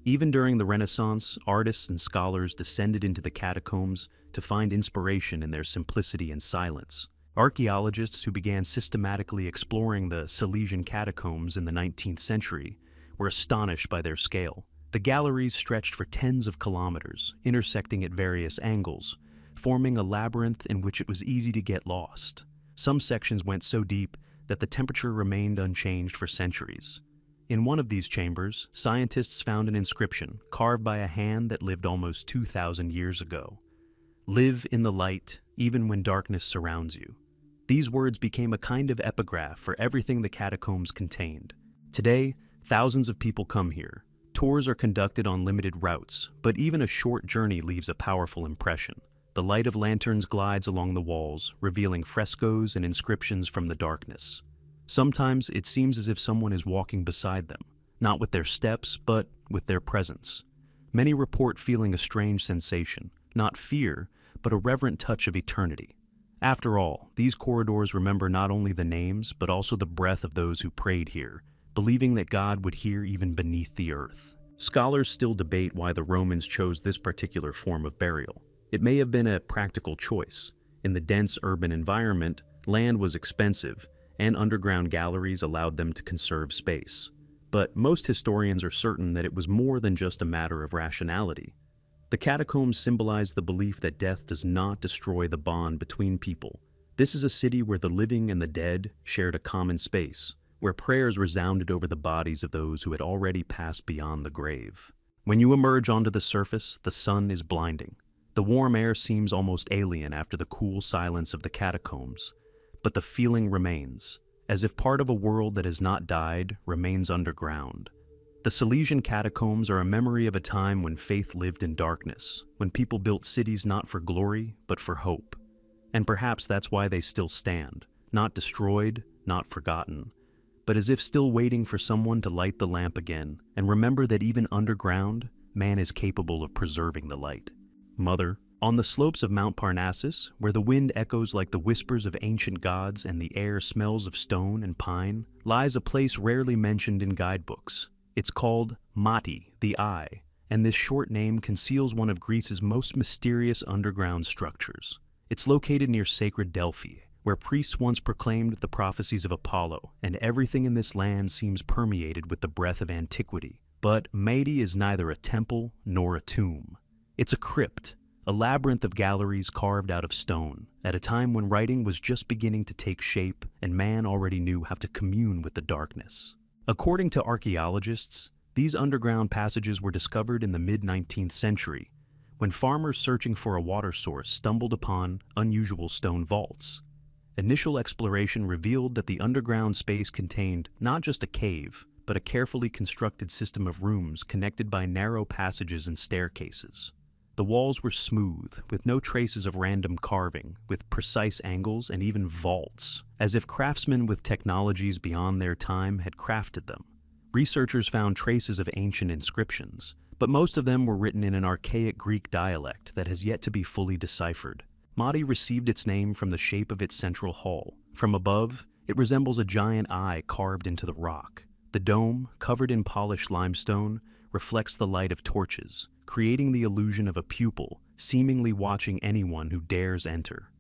Even during the Renaissance, artists and scholars descended into the catacombs to find inspiration in their simplicity and silence. Archaeologists who began systematically exploring the Silesian catacombs in the 19th century were astonished by their scale. The galleries stretched for tens of kilometers, intersecting at various angles, forming a labyrinth in which it was easy to get lost. Some sections went so deep that the temperature remained unchanged for centuries. In one of these chambers, scientists found an inscription carved by a hand that lived almost 2,000 years ago. "Live in the light, even when darkness surrounds you." These words became a kind of epigraph for everything the catacombs contained. Today, thousands of people come here. Tours are conducted on limited routes, but even a short journey leaves a powerful impression. The light of lanterns glides along the walls, revealing frescoes and inscriptions from the darkness. Sometimes it seems as if someone is walking beside them, not with their steps, but with their presence. Many report feeling a strange sensation, not fear, but a reverent touch of eternity. After all, these corridors remember not only the names, but also the breath of those who prayed here, believing that God would hear even beneath the earth. Scholars still debate why the Romans chose this particular form of burial. It may have been a practical choice. In the dense urban environment, land was expensive, and underground galleries allowed them to conserve space. But most historians are certain that it was more than just a matter of rationality. The catacombs symbolize the belief that death does not destroy the bond between people. This is a city where the living and the dead shared a common space, where prayers resounded over the bodies of those who had already passed beyond the grave. When you emerge onto the surface, the sun is blinding. The warm air seems almost alien after the cool silence of the catacombs, but the feeling remains, as if part of a world that has not died remains underground. The Silesian catacombs are a memory of a time when faith lived in darkness, when people built cities not for glory, but for hope. And perhaps that's why they still stand, not destroyed, not forgotten, but as if still waiting for someone to light the lamp again and remember that even underground, man is capable of preserving the light. Mother, on the slopes of Mount Parnassus, where the wind echoes like the whispers of ancient gods and the air smells of stone and pine, lies a place rarely mentioned in guidebooks. It's called Mati, the Eye, and this short name conceals one of Greece's most mysterious underground structures. It's located near sacred Delphi, where priests once proclaimed the prophecies of Apollo, and everything in this land seems permeated with the breath of antiquity. But Mati is neither a temple nor a tomb. It's a crypt, a labyrinth of galleries carved out of stone, at a time when writing was just beginning to take shape and man already knew how to commune with the darkness. According to archaeologists, these underground passages were discovered in the mid-19th century, when farmers searching for a water source stumbled upon unusual stone vaults. Initial exploration revealed that the underground space contained not just a cave, but a carefully constructed system of rooms connected by narrow passages and staircases. The walls were smooth, with no traces of random carving, with precise angles and even vaults, as if craftsmen with technologies beyond their time had crafted them. Researchers found traces of ancient inscriptions, but most of them were written in an archaic Greek dialect that has yet to be fully deciphered. Mati received its name from the shape of its central hall. From above, it resembles a giant eye carved into the rock. The dome, covered in polished limestone, reflects the light of torches, creating the illusion of a pupil seemingly watching anyone who dares enter.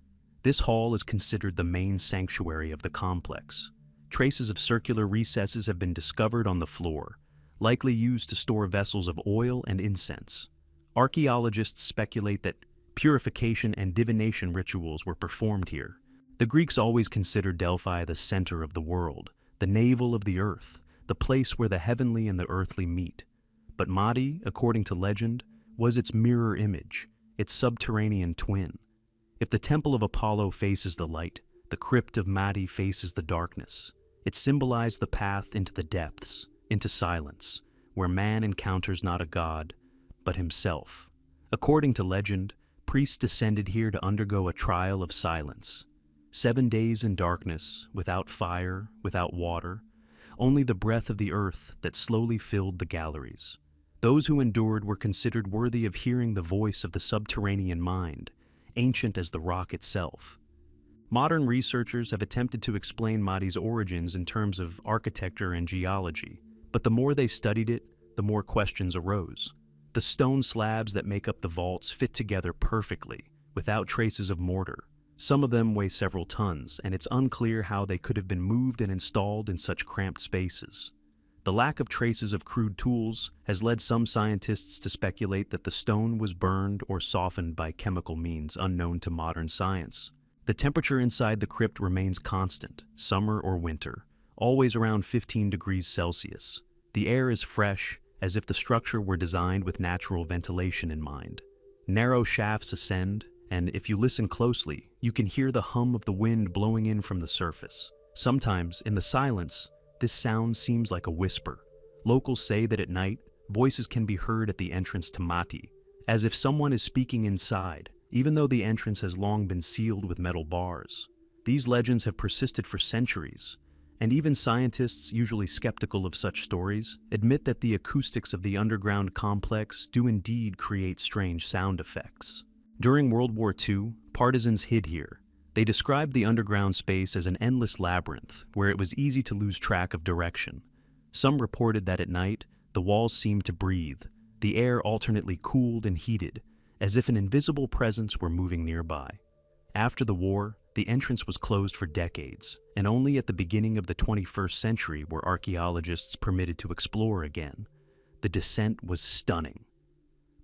This hall is considered the main sanctuary of the complex. Traces of circular recesses have been discovered on the floor, likely used to store vessels of oil and incense. Archaeologists speculate that purification and divination rituals were performed here. The Greeks always considered Delphi the center of the world, the navel of the earth, the place where the heavenly and the earthly meet. But Mati, according to legend, was its mirror image, its subterranean twin. If the temple of Apollo faces the light, the crypt of Mati faces the darkness. It symbolized the path into the depths, into silence, where man encounters not a god, but himself. According to legend, priests descended here to undergo a trial of silence. 7 days in darkness, without fire, without water, only the breath of the earth that slowly filled the galleries. Those who endured were considered worthy of hearing the voice of the subterranean mind, ancient as the rock itself. Modern researchers have attempted to explain Mati's origins in terms of architecture and geology, but the more they studied it, the more questions arose. The stone slabs that make up the vaults fit together perfectly, without traces of mortar. Some of them weigh several tons, and it's unclear how they could have been moved and installed in such cramped spaces. The lack of traces of crude tools has led some scientists to speculate that the stone was burned or softened by chemical means unknown to modern science. The temperature inside the crypt remains constant, summer or winter, always around 15 degrees Celsius. The air is fresh, as if the structure were designed with natural ventilation in mind. Narrow shafts ascend, and if you listen closely, you can hear the hum of the wind blowing in from the surface. Sometimes, in the silence, this sound seems like a whisper. Locals say that at night, voices can be heard at the entrance to Mati, as if someone is speaking inside, even though the entrance has long been sealed with metal bars. These legends have persisted for centuries, and even scientists, usually skeptical of such stories, admit that the acoustics of the underground complex do indeed create strange sound effects. During World War II, partisans hid here. They described the underground space as an endless labyrinth where it was easy to lose track of direction. Some reported that at night, The walls seemed to breathe, the air alternately cooled and heated, as if an invisible presence were moving nearby. After the war, the entrance was closed for decades, and only at the beginning of the 21st century were archaeologists permitted to explore again. The descent was stunning.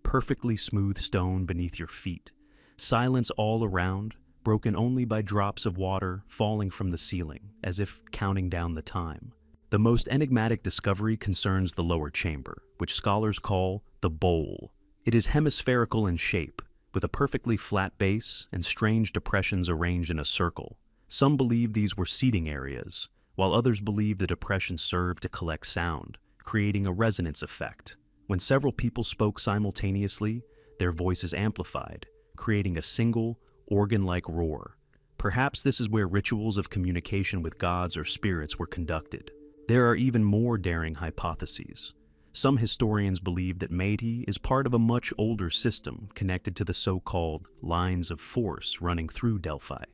Perfectly smooth stone beneath your feet, silence all around, broken only by drops of water falling from the ceiling, as if counting down the time. The most enigmatic discovery concerns the lower chamber, which scholars call the bowl. It is hemispherical in shape, with a perfectly flat base and strange depressions arranged in a circle. Some believe these were seating areas, while others believe the depressions served to collect sound, creating a resonance effect. When several people spoke simultaneously, their voices amplified, creating a single, organ-like roar. Perhaps this is where rituals of communication with gods or spirits were conducted. There are even more daring hypotheses. Some historians believe that Meitei is part of a much older system connected to the so-called lines of force running through Delphi.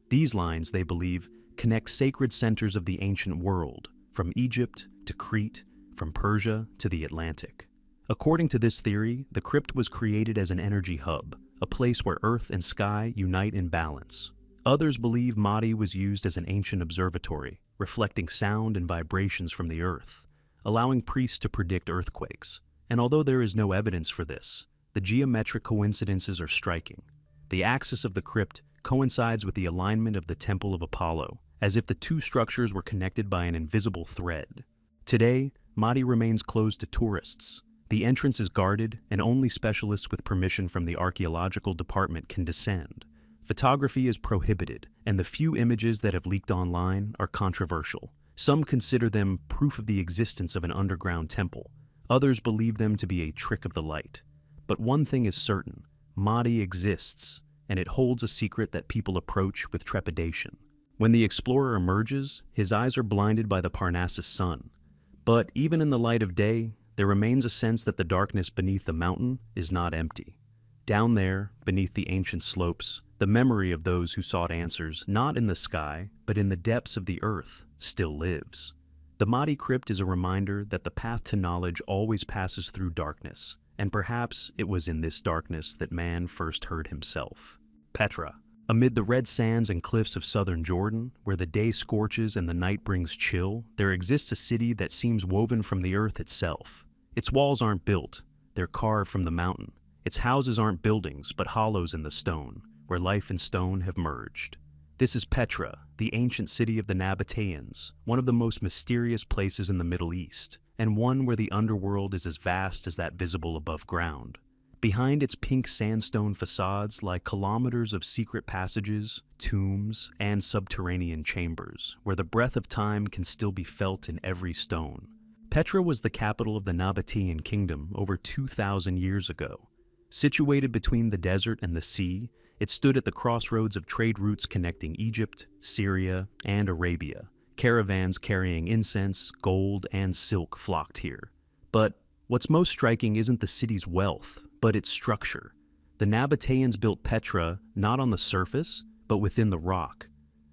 These lines, they believe, connect sacred centers of the ancient world, from Egypt to Crete, from Persia to the Atlantic. According to this theory, the crypt was created as an energy hub, a place where earth and sky unite in balance. Others believe Meitei was used as an ancient observatory, reflecting sound and vibrations from the earth, allowing priests to predict earthquakes. And although there is no evidence for this, the geometric coincidences are striking. The axis of the crypt coincides with the alignment of the Temple of Apollo, as if the two structures were connected by an invisible thread. Today, Meitei remains closed to tourists. The entrance is guarded, and only specialists with permission from the archaeological department can descend. Photography is prohibited, and the few images that have leaked online are controversial. Some consider them proof of the existence of an underground temple. Others believe them to be a trick of the light. But one thing is certain: Meitei exists, and it holds a secret that people approach with trepidation. When the explorer emerges, his eyes are blinded by the Parnassus sun. But even in the light of day, there remains a sense that the darkness beneath the mountain is not empty. Down there, beneath the ancient slopes, the memory of those who sought answers not in the sky, but in the depths of the earth, still lives. The Meitei crypt is a reminder that the path to knowledge always passes through darkness, and perhaps it was in this darkness that man first heard himself. Petra. Amid the red sands and cliffs of southern Jordan, where the day scorches and the night brings chill, there exists a city that seems woven from the earth itself. Its walls aren't built, they're carved from the mountain. Its houses aren't buildings, but hollows in the stone, where life and stone have merged. This is Petra, the ancient city of the Nabateans, one of the most mysterious places in the Middle East, and one where the underworld is as vast as that visible above ground. Behind its pink sandstone facades lie kilometers of secret passages, tombs, and subterranean chambers, where the breath of time can still be felt in every stone. Petra was the capital of the Nabatean kingdom over 2,000 years ago. Situated between the desert and the sea, it stood at the crossroads of trade routes connecting Egypt, Syria, and Arabia. Caravans carrying incense, gold, and silk flocked here. But what's most striking isn't the city's wealth, but its structure. The Nabateans built Petra not on the surface, but within the rock.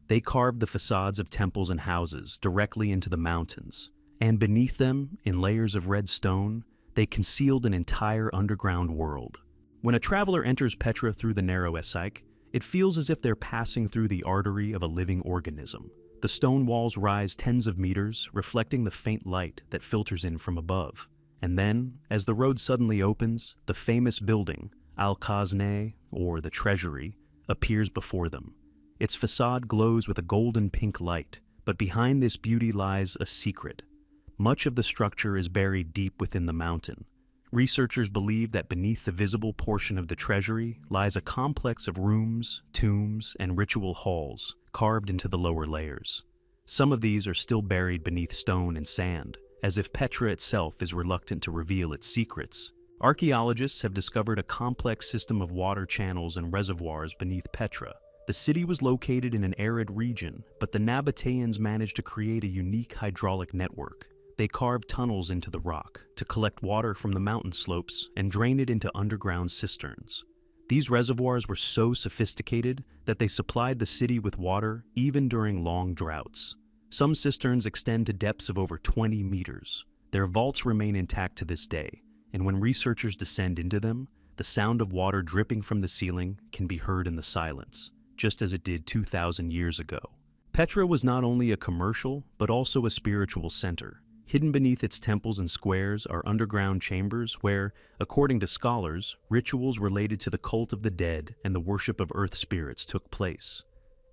They carved the facades of temples and houses directly into the mountains, and beneath them, in layers of red stone, they concealed an entire underground world. When a traveler enters Petra through the narrow Essek, it feels as if they're passing through the artery of a living organism. The stone walls rise tens of meters, reflecting the faint light that filters in from above. And then, as the road suddenly opens, the famous building, Al-Khazne, or the Treasury, appears before them. Its facade glows with a golden pink light, but behind this beauty lies a secret. Much of the structure is buried deep within the mountain. Researchers believe that beneath the visible portion of the treasury lies a complex of rooms, tombs, and ritual halls carved into the lower layers. Some of these are still buried beneath stone and sand, as if Petra itself is reluctant to reveal its secrets. Archaeologists have discovered a complex system of water channels and reservoirs beneath Petra. The city was located in an arid region, but the Nabateans managed to create a unique hydraulic network. They carved tunnels into the rock to collect water from the mountain slopes and drain it into underground cisterns. These reservoirs were so sophisticated that they supplied the city with water even during long droughts. Some cisterns extend to depths of over 20 meters. Their vaults remain intact to this day, and when researchers descend into them, the sound of water dripping from the ceiling can be heard in the silence, just as it did 2,000 years ago. Petra was not only a commercial, but also a spiritual center. Hidden beneath its temples and squares are underground chambers where, according to scholars, rituals related to the cult of the dead and the worship of earth spirits took place.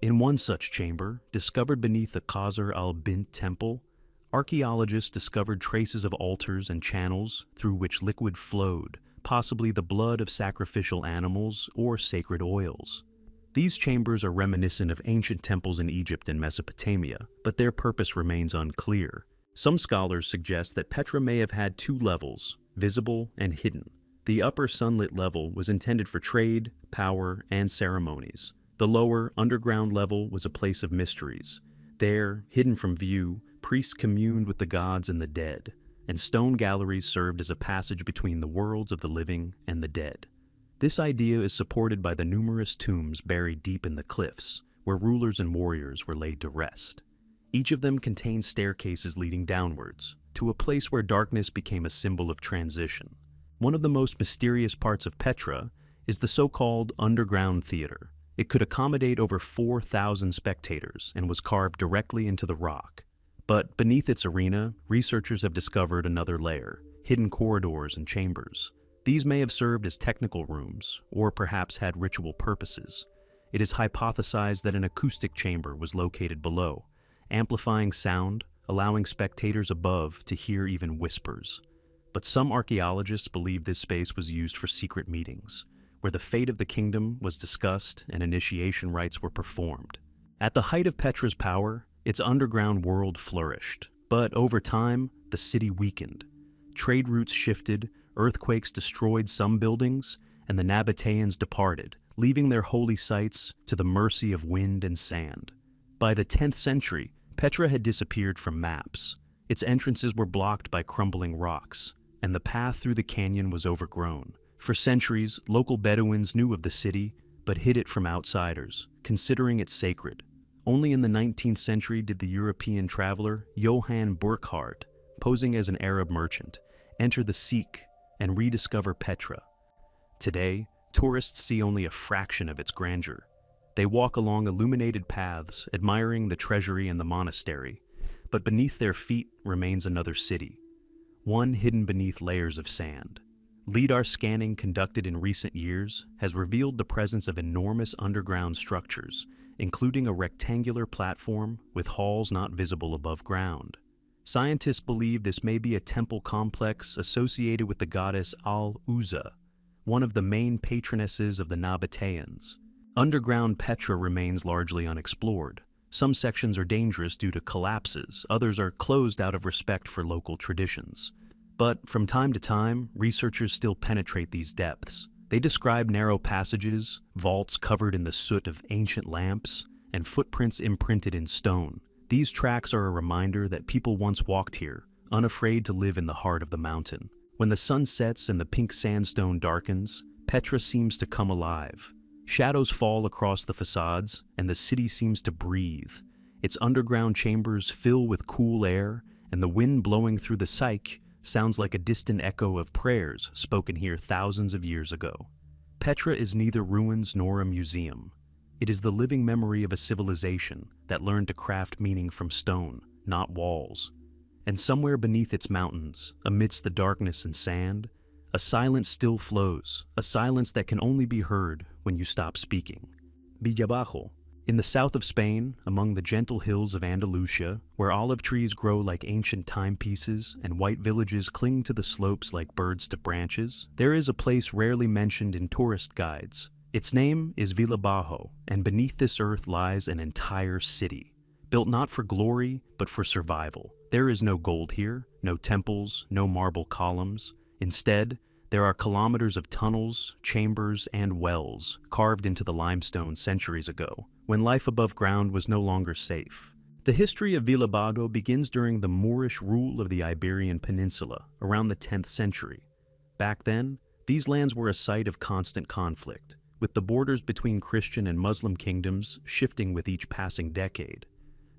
In one such chamber, discovered beneath the Qasr al-Bint temple, archaeologists discovered traces of altars and channels through which liquid flowed, possibly the blood of sacrificial animals or sacred oils. These chambers are reminiscent of ancient temples in Egypt and Mesopotamia, but their purpose remains unclear. Some scholars suggest that Petra may have had two levels, visible and hidden. The upper sunlit level was intended for trade, power, and ceremonies. The lower, underground level was a place of mysteries. There, hidden from view, priests communed with the gods and the dead, and stone galleries served as a passage between the worlds of the living and the dead. This idea is supported by the numerous tombs buried deep in the cliffs, where rulers and warriors were laid to rest. Each of them contained staircases leading downwards, to a place where darkness became a symbol of transition. One of the most mysterious parts of Petra is the so-called underground theater. It could accommodate over 4,000 spectators and was carved directly into the rock. But beneath its arena, researchers have discovered another layer, hidden corridors and chambers. These may have served as technical rooms, or perhaps had ritual purposes. It is hypothesized that an acoustic chamber was located below, amplifying sound, allowing spectators above to hear even whispers. But some archaeologists believe this space was used for secret meetings, where the fate of the kingdom was discussed and initiation rites were performed. At the height of Petra's power, its underground world flourished, but over time, the city weakened. Trade routes shifted, earthquakes destroyed some buildings, and the Nabateans departed, leaving their holy sites to the mercy of wind and sand. By the 10th century, Petra had disappeared from maps. Its entrances were blocked by crumbling rocks, and the path through the canyon was overgrown. For centuries, local Bedouins knew of the city, but hid it from outsiders, considering it sacred. Only in the 19th century did the European traveler Johann Burckhardt, posing as an Arab merchant, enter the Sikh and rediscover Petra. Today, tourists see only a fraction of its grandeur. They walk along illuminated paths, admiring the treasury and the monastery, but beneath their feet remains another city, one hidden beneath layers of sand. LIDAR scanning conducted in recent years has revealed the presence of enormous underground structures, including a rectangular platform with halls not visible above ground. Scientists believe this may be a temple complex associated with the goddess Al-Uzza, one of the main patronesses of the Nabateans. Underground Petra remains largely unexplored. Some sections are dangerous due to collapses, others are closed out of respect for local traditions. But from time to time, researchers still penetrate these depths. They describe narrow passages, vaults covered in the soot of ancient lamps, and footprints imprinted in stone. These tracks are a reminder that people once walked here, unafraid to live in the heart of the mountain. When the sun sets and the pink sandstone darkens, Petra seems to come alive. Shadows fall across the facades, and the city seems to breathe. Its underground chambers fill with cool air, and the wind blowing through the Sikh sounds like a distant echo of prayers spoken here thousands of years ago. Petra is neither ruins nor a museum. It is the living memory of a civilization that learned to craft meaning from stone, not walls. And somewhere beneath its mountains, amidst the darkness and sand, a silence still flows, a silence that can only be heard when you stop speaking. Villabajo. In the south of Spain, among the gentle hills of Andalusia, where olive trees grow like ancient timepieces and white villages cling to the slopes like birds to branches, there is a place rarely mentioned in tourist guides. Its name is Villabajo, and beneath this earth lies an entire city, built not for glory, but for survival. There is no gold here, no temples, no marble columns. Instead, there are kilometers of tunnels, chambers, and wells carved into the limestone centuries ago, when life above ground was no longer safe. The history of Villabajo begins during the Moorish rule of the Iberian Peninsula, around the 10th century. Back then, these lands were a site of constant conflict, with the borders between Christian and Muslim kingdoms shifting with each passing decade.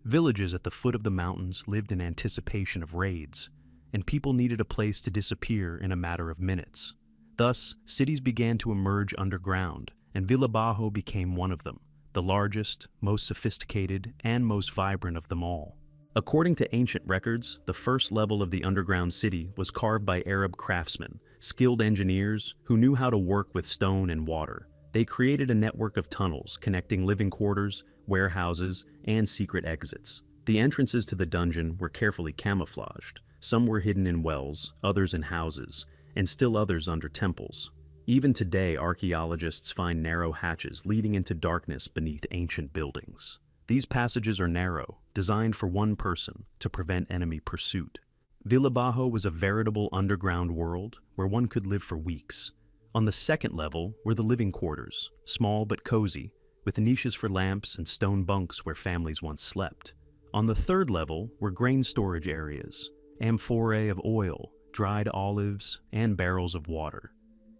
Villages at the foot of the mountains lived in anticipation of raids, and people needed a place to disappear in a matter of minutes. Thus, cities began to emerge underground, and Villa Bajo became one of them, the largest, most sophisticated, and most vibrant of them all. According to ancient records, the first level of the underground city was carved by Arab craftsmen, skilled engineers who knew how to work with stone and water. They created a network of tunnels connecting living quarters, warehouses, and secret exits. The entrances to the dungeon were carefully camouflaged. Some were hidden in wells, others in houses, and still others under temples. Even today, archaeologists find narrow hatches leading into darkness beneath ancient buildings. These passages are narrow, designed for one person to prevent enemy pursuit. Villa Bajo was a veritable underground world where one could live for weeks. On the second level were the living quarters, small but cozy, with niches for lamps and stone bunks where families once slept. On the third level were grain storage areas, amphorae of oil, dried olives, and barrels of water.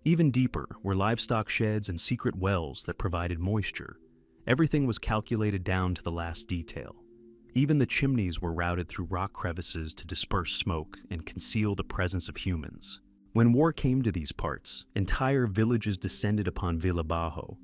Even deeper were livestock sheds and secret wells that provided moisture. Everything was calculated down to the last detail. Even the chimneys were routed through rock crevices to disperse smoke and conceal the presence of humans. When war came to these parts, entire villages descended upon Villa Bajo.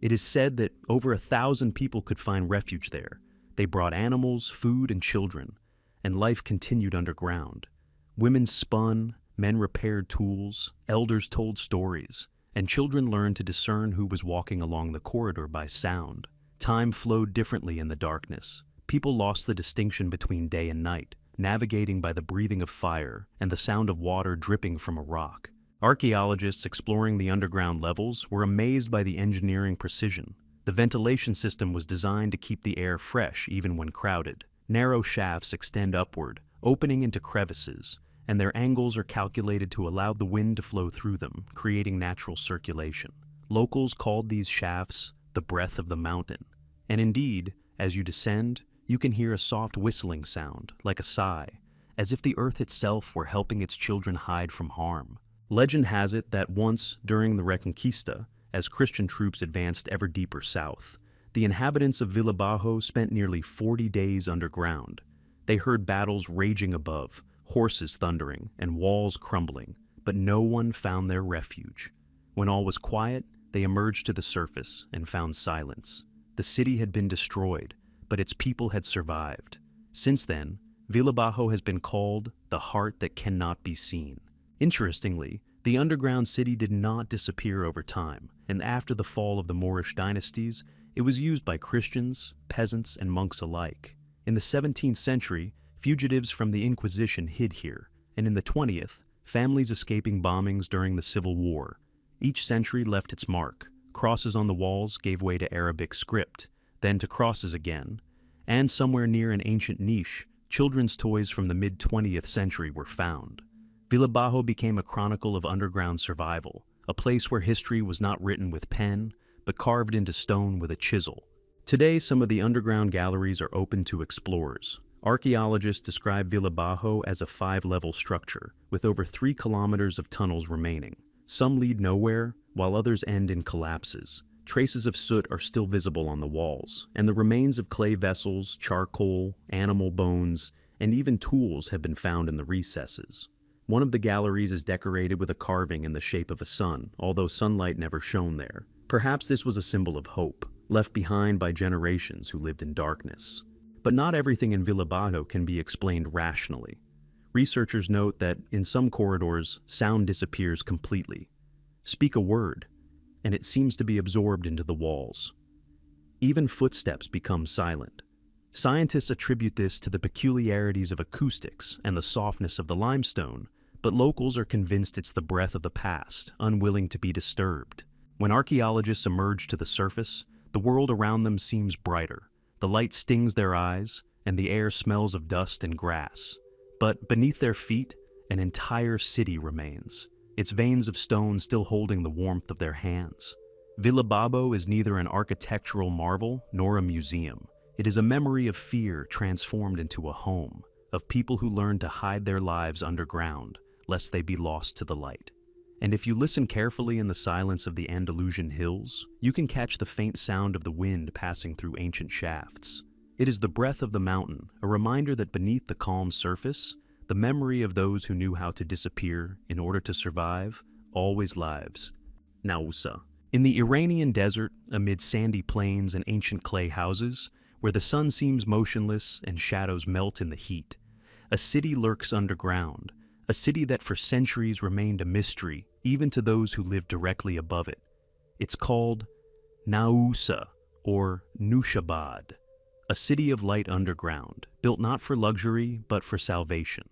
It is said that over 1,000 people could find refuge there. They brought animals, food, and children, and life continued underground. Women spun, men repaired tools, elders told stories, and children learned to discern who was walking along the corridor by sound. Time flowed differently in the darkness. People lost the distinction between day and night, navigating by the breathing of fire and the sound of water dripping from a rock. Archaeologists exploring the underground levels were amazed by the engineering precision. The ventilation system was designed to keep the air fresh even when crowded. Narrow shafts extend upward, opening into crevices, and their angles are calculated to allow the wind to flow through them, creating natural circulation. Locals called these shafts the breath of the mountain. And indeed, as you descend, you can hear a soft whistling sound, like a sigh, as if the earth itself were helping its children hide from harm. Legend has it that once, during the Reconquista, as Christian troops advanced ever deeper south, the inhabitants of Villa Bajo spent nearly 40 days underground. They heard battles raging above, horses thundering, and walls crumbling, but no one found their refuge. When all was quiet, they emerged to the surface and found silence. The city had been destroyed, but its people had survived. Since then, Villa Bajo has been called the heart that cannot be seen. Interestingly, the underground city did not disappear over time, and after the fall of the Moorish dynasties, it was used by Christians, peasants, and monks alike. In the 17th century, fugitives from the Inquisition hid here, and in the 20th, families escaping bombings during the Civil War. Each century left its mark. Crosses on the walls gave way to Arabic script, then to crosses again, and somewhere near an ancient niche, children's toys from the mid-20th century were found. Villa Bajo became a chronicle of underground survival, a place where history was not written with pen, but carved into stone with a chisel. Today, some of the underground galleries are open to explorers. Archaeologists describe Villa Bajo as a 5-level structure, with over 3 kilometers of tunnels remaining. Some lead nowhere, while others end in collapses. Traces of soot are still visible on the walls, and the remains of clay vessels, charcoal, animal bones, and even tools have been found in the recesses. One of the galleries is decorated with a carving in the shape of a sun, although sunlight never shone there. Perhaps this was a symbol of hope, left behind by generations who lived in darkness. But not everything in Villa Bajo can be explained rationally. Researchers note that in some corridors, sound disappears completely. Speak a word, and it seems to be absorbed into the walls. Even footsteps become silent. Scientists attribute this to the peculiarities of acoustics and the softness of the limestone, but locals are convinced it's the breath of the past, unwilling to be disturbed. When archaeologists emerge to the surface, the world around them seems brighter. The light stings their eyes, and the air smells of dust and grass. But beneath their feet, an entire city remains, its veins of stone still holding the warmth of their hands. Villa Bajo is neither an architectural marvel nor a museum. It is a memory of fear transformed into a home, of people who learned to hide their lives underground, lest they be lost to the light. And if you listen carefully in the silence of the Andalusian hills, you can catch the faint sound of the wind passing through ancient shafts. It is the breath of the mountain, a reminder that beneath the calm surface, the memory of those who knew how to disappear in order to survive always lives. Nausa. In the Iranian desert, amid sandy plains and ancient clay houses, where the sun seems motionless and shadows melt in the heat, a city lurks underground, a city that for centuries remained a mystery even to those who lived directly above it. It's called Nausa, or Nushabad, a city of light underground, built not for luxury but for salvation.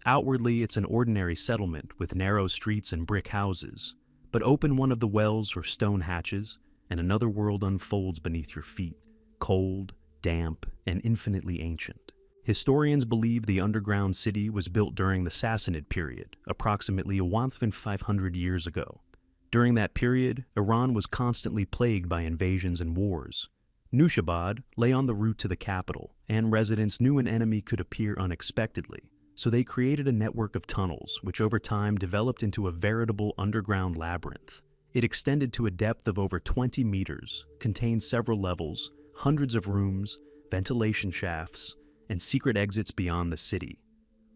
Outwardly, it's an ordinary settlement with narrow streets and brick houses, but open one of the wells or stone hatches, and another world unfolds beneath your feet, cold, damp, and infinitely ancient. Historians believe the underground city was built during the Sassanid period, approximately 1,500 years ago. During that period, Iran was constantly plagued by invasions and wars. Nushabad lay on the route to the capital, and residents knew an enemy could appear unexpectedly, so they created a network of tunnels, which over time developed into a veritable underground labyrinth. It extended to a depth of over 20 meters, contained several levels, hundreds of rooms, ventilation shafts, and secret exits beyond the city.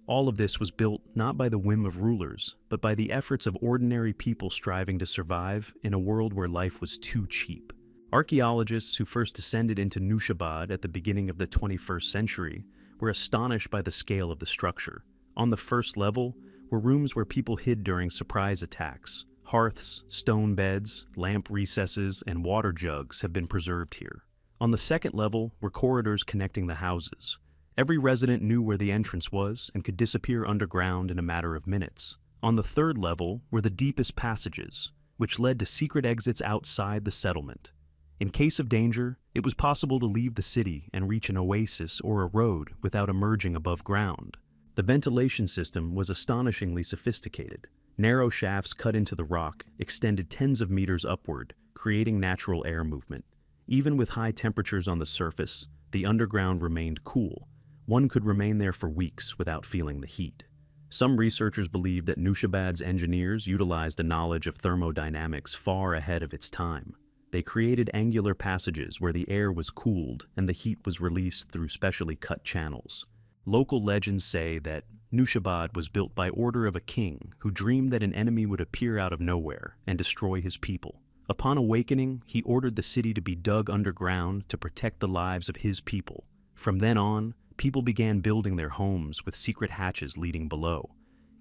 All of this was built not by the whim of rulers, but by the efforts of ordinary people striving to survive in a world where life was too cheap. Archaeologists who first descended into Nushabad at the beginning of the 21st century were astonished by the scale of the structure. On the first level were rooms where people hid during surprise attacks. Hearths, stone beds, lamp recesses, and water jugs have been preserved here. On the second level were corridors connecting the houses. Every resident knew where the entrance was and could disappear underground in a matter of minutes. On the third level were the deepest passages, which led to secret exits outside the settlement. In case of danger, it was possible to leave the city and reach an oasis or a road without emerging above ground. The ventilation system was astonishingly sophisticated. Narrow shafts cut into the rock extended tens of meters upward, creating natural air movement. Even with high temperatures on the surface, the underground remained cool. One could remain there for weeks without feeling the heat. Some researchers believe that Nushabad's engineers utilized a knowledge of thermodynamics far ahead of its time. They created angular passages where the air was cooled and the heat was released through specially cut channels. Local legends say that Nushabad was built by order of a king who dreamed that an enemy would appear out of nowhere and destroy his people. Upon awakening, he ordered the city to be dug underground to protect the lives of his people. From then on, people began building their homes with secret hatches leading below.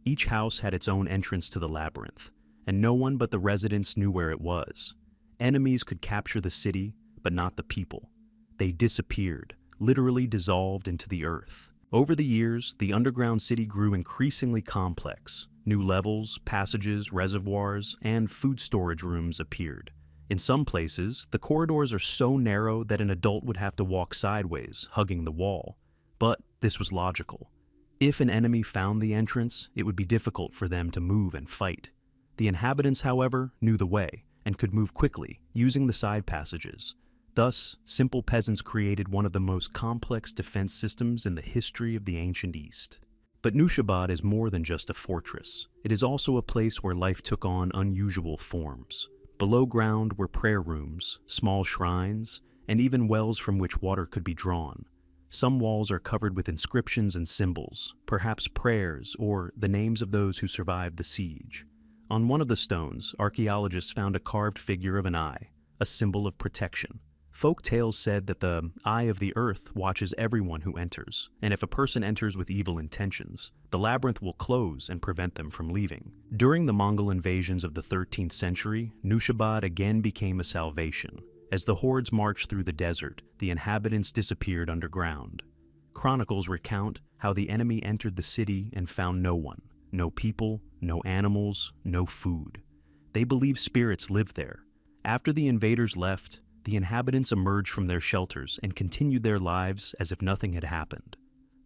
Each house had its own entrance to the labyrinth, and no one but the residents knew where it was. Enemies could capture the city, but not the people. They disappeared, literally dissolved into the earth. Over the years, the underground city grew increasingly complex. New levels, passages, reservoirs, and food storage rooms appeared. In some places, the corridors are so narrow that an adult would have to walk sideways, hugging the wall. But this was logical. If an enemy found the entrance, it would be difficult for them to move and fight. The inhabitants, however, knew the way and could move quickly, using the side passages. Thus, simple peasants created one of the most complex defense systems in the history of the ancient East. But Nushabad is more than just a fortress. It is also a place where life took on unusual forms. Below ground were prayer rooms, small shrines, and even wells from which water could be drawn. Some walls are covered with inscriptions and symbols, perhaps prayers or the names of those who survived the siege. On one of the stones, archaeologists found a carved figure of an eye, a symbol of protection. Folk tales said that the eye of the earth watches everyone who enters, and if a person enters with evil intentions, the labyrinth will close and prevent them from leaving. During the Mongol invasions of the 13th century, Nushabad again became a salvation. As the hordes marched through the desert, the inhabitants disappeared underground. Chronicles recount how the enemy entered the city and found no one, no people, no animals, no food. They believed spirits lived there. After the invaders left, the inhabitants emerged from their shelters and continued their lives as if nothing had happened.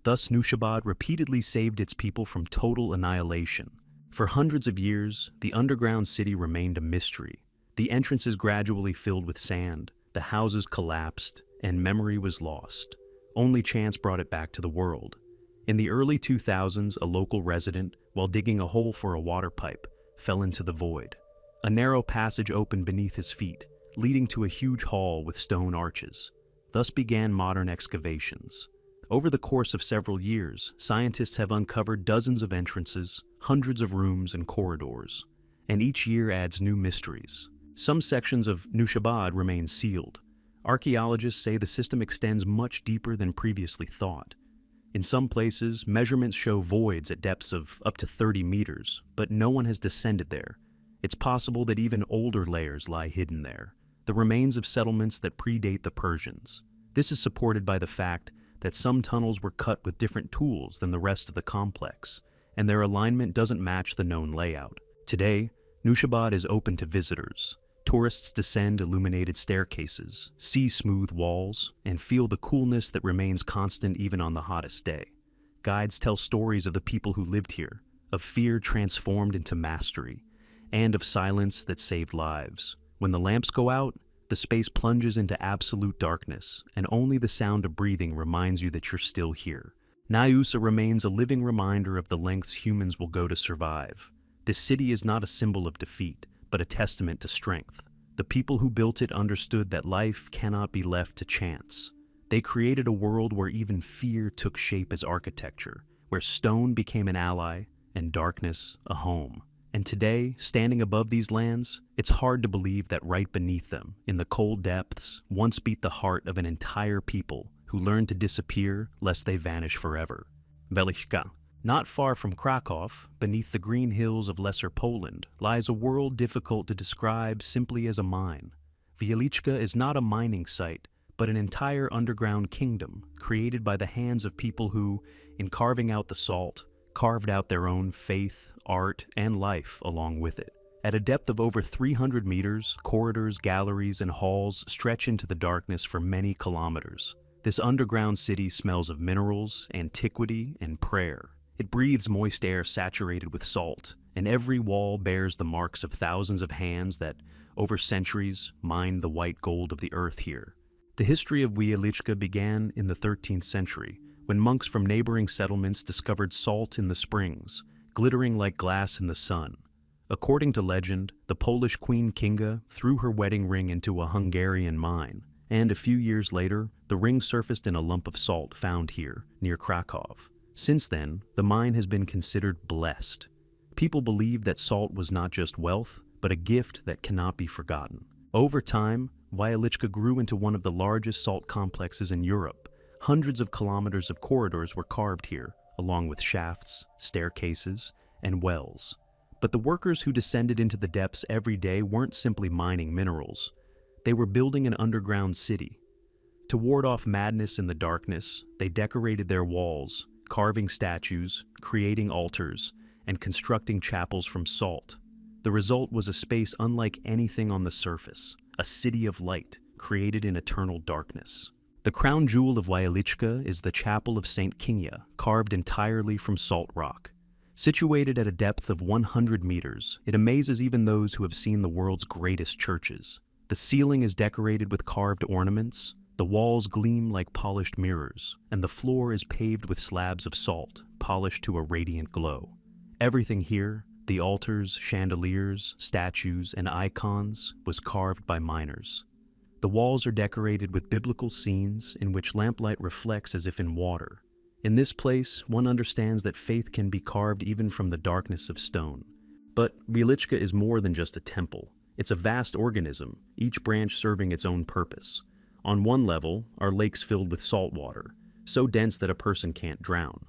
Thus, Nushabad repeatedly saved its people from total annihilation. For hundreds of years, the underground city remained a mystery. The entrances gradually filled with sand, the houses collapsed, and memory was lost. Only chance brought it back to the world. In the early 2000s, a local resident, while digging a hole for a water pipe, fell into the void. A narrow passage opened beneath his feet, leading to a huge hall with stone arches. Thus began modern excavations. Over the course of several years, scientists have uncovered dozens of entrances, hundreds of rooms and corridors, and each year adds new mysteries. Some sections of Nushabad remain sealed. Archaeologists say the system extends much deeper than previously thought. In some places, measurements show voids at depths of up to 30 meters, but no one has descended there. It's possible that even older layers lie hidden there, the remains of settlements that predate the Persians. This is supported by the fact that some tunnels were cut with different tools than the rest of the complex, and their alignment doesn't match the known layout. Today, Nushabad is open to visitors. Tourists descend illuminated staircases, see smooth walls, and feel the coolness that remains constant even on the hottest day. Guides tell stories of the people who lived here, of fear transformed into mastery, and of silence that saved lives. When the lamps go out, the space plunges into absolute darkness, and only the sound of breathing reminds you that you're still here. Nayusa remains a living reminder of the lengths humans will go to survive. This city is not a symbol of defeat, but a testament to strength. The people who built it understood that life cannot be left to chance. They created a world where even fear took shape as architecture, where stone became an ally and darkness a home. And today, standing above these lands, it's hard to believe that right beneath them, in the cold depths, once beat the heart of an entire people who learned to disappear lest they vanish forever. Wieliczka. Not far from Krakow, beneath the green hills of Lesser Poland, lies a world difficult to describe simply as a mine. Wieliczka is not a mining site, but an entire underground kingdom created by the hands of people who, in carving out the salt, carved out their own faith, art, and life along with it. At a depth of over 300 meters, corridors, galleries, and halls stretch into the darkness for many kilometers. This underground city smells of minerals, antiquity, and prayer. It breathes moist air saturated with salt, and every wall bears the marks of thousands of hands that, over centuries, mined the white gold of the earth here. The history of Wieliczka began in the 13th century, when monks from neighboring settlements discovered salt in the springs, glittering like glass in the sun. According to legend, the Polish Queen Kinga threw her wedding ring into a Hungarian mine, and a few years later, the ring surfaced in a lump of salt found here, near Krakow. Since then, the mine has been considered blessed. People believed that salt was not just wealth, but a gift that cannot be forgotten. Over time, Wieliczka grew into one of the largest salt complexes in Europe. Hundreds of kilometers of corridors were carved here, along with shafts, staircases, and wells. But the workers who descended into the depths every day weren't simply mining minerals. They were building an underground city. To ward off madness in the darkness, they decorated their walls, carving statues, creating altars, and constructing chapels from salt. The result was a space unlike anything on the surface, a city of light, created in eternal darkness. The crown jewel of Wieliczka is the Chapel of St. Kinga, carved entirely from salt rock. Situated at a depth of 100 meters, it amazes even those who have seen the world's greatest churches. The ceiling is decorated with carved ornaments, the walls gleam like polished mirrors, and the floor is paved with slabs of salt, polished to a radiant glow. Everything here, the altars, chandeliers, statues, and icons, was carved by miners. The walls are decorated with biblical scenes in which lamplight reflects as if in water. In this place, one understands that faith can be carved even from the darkness of stone. But Wieliczka is more than just a temple. It's a vast organism, each branch serving its own purpose. On one level are lakes filled with salt water, so dense that a person can't drown.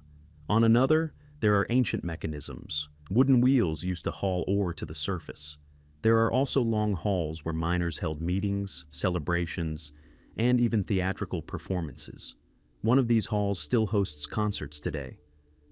On another, there are ancient mechanisms, wooden wheels used to haul ore to the surface. There are also long halls where miners held meetings, celebrations, and even theatrical performances. One of these halls still hosts concerts today.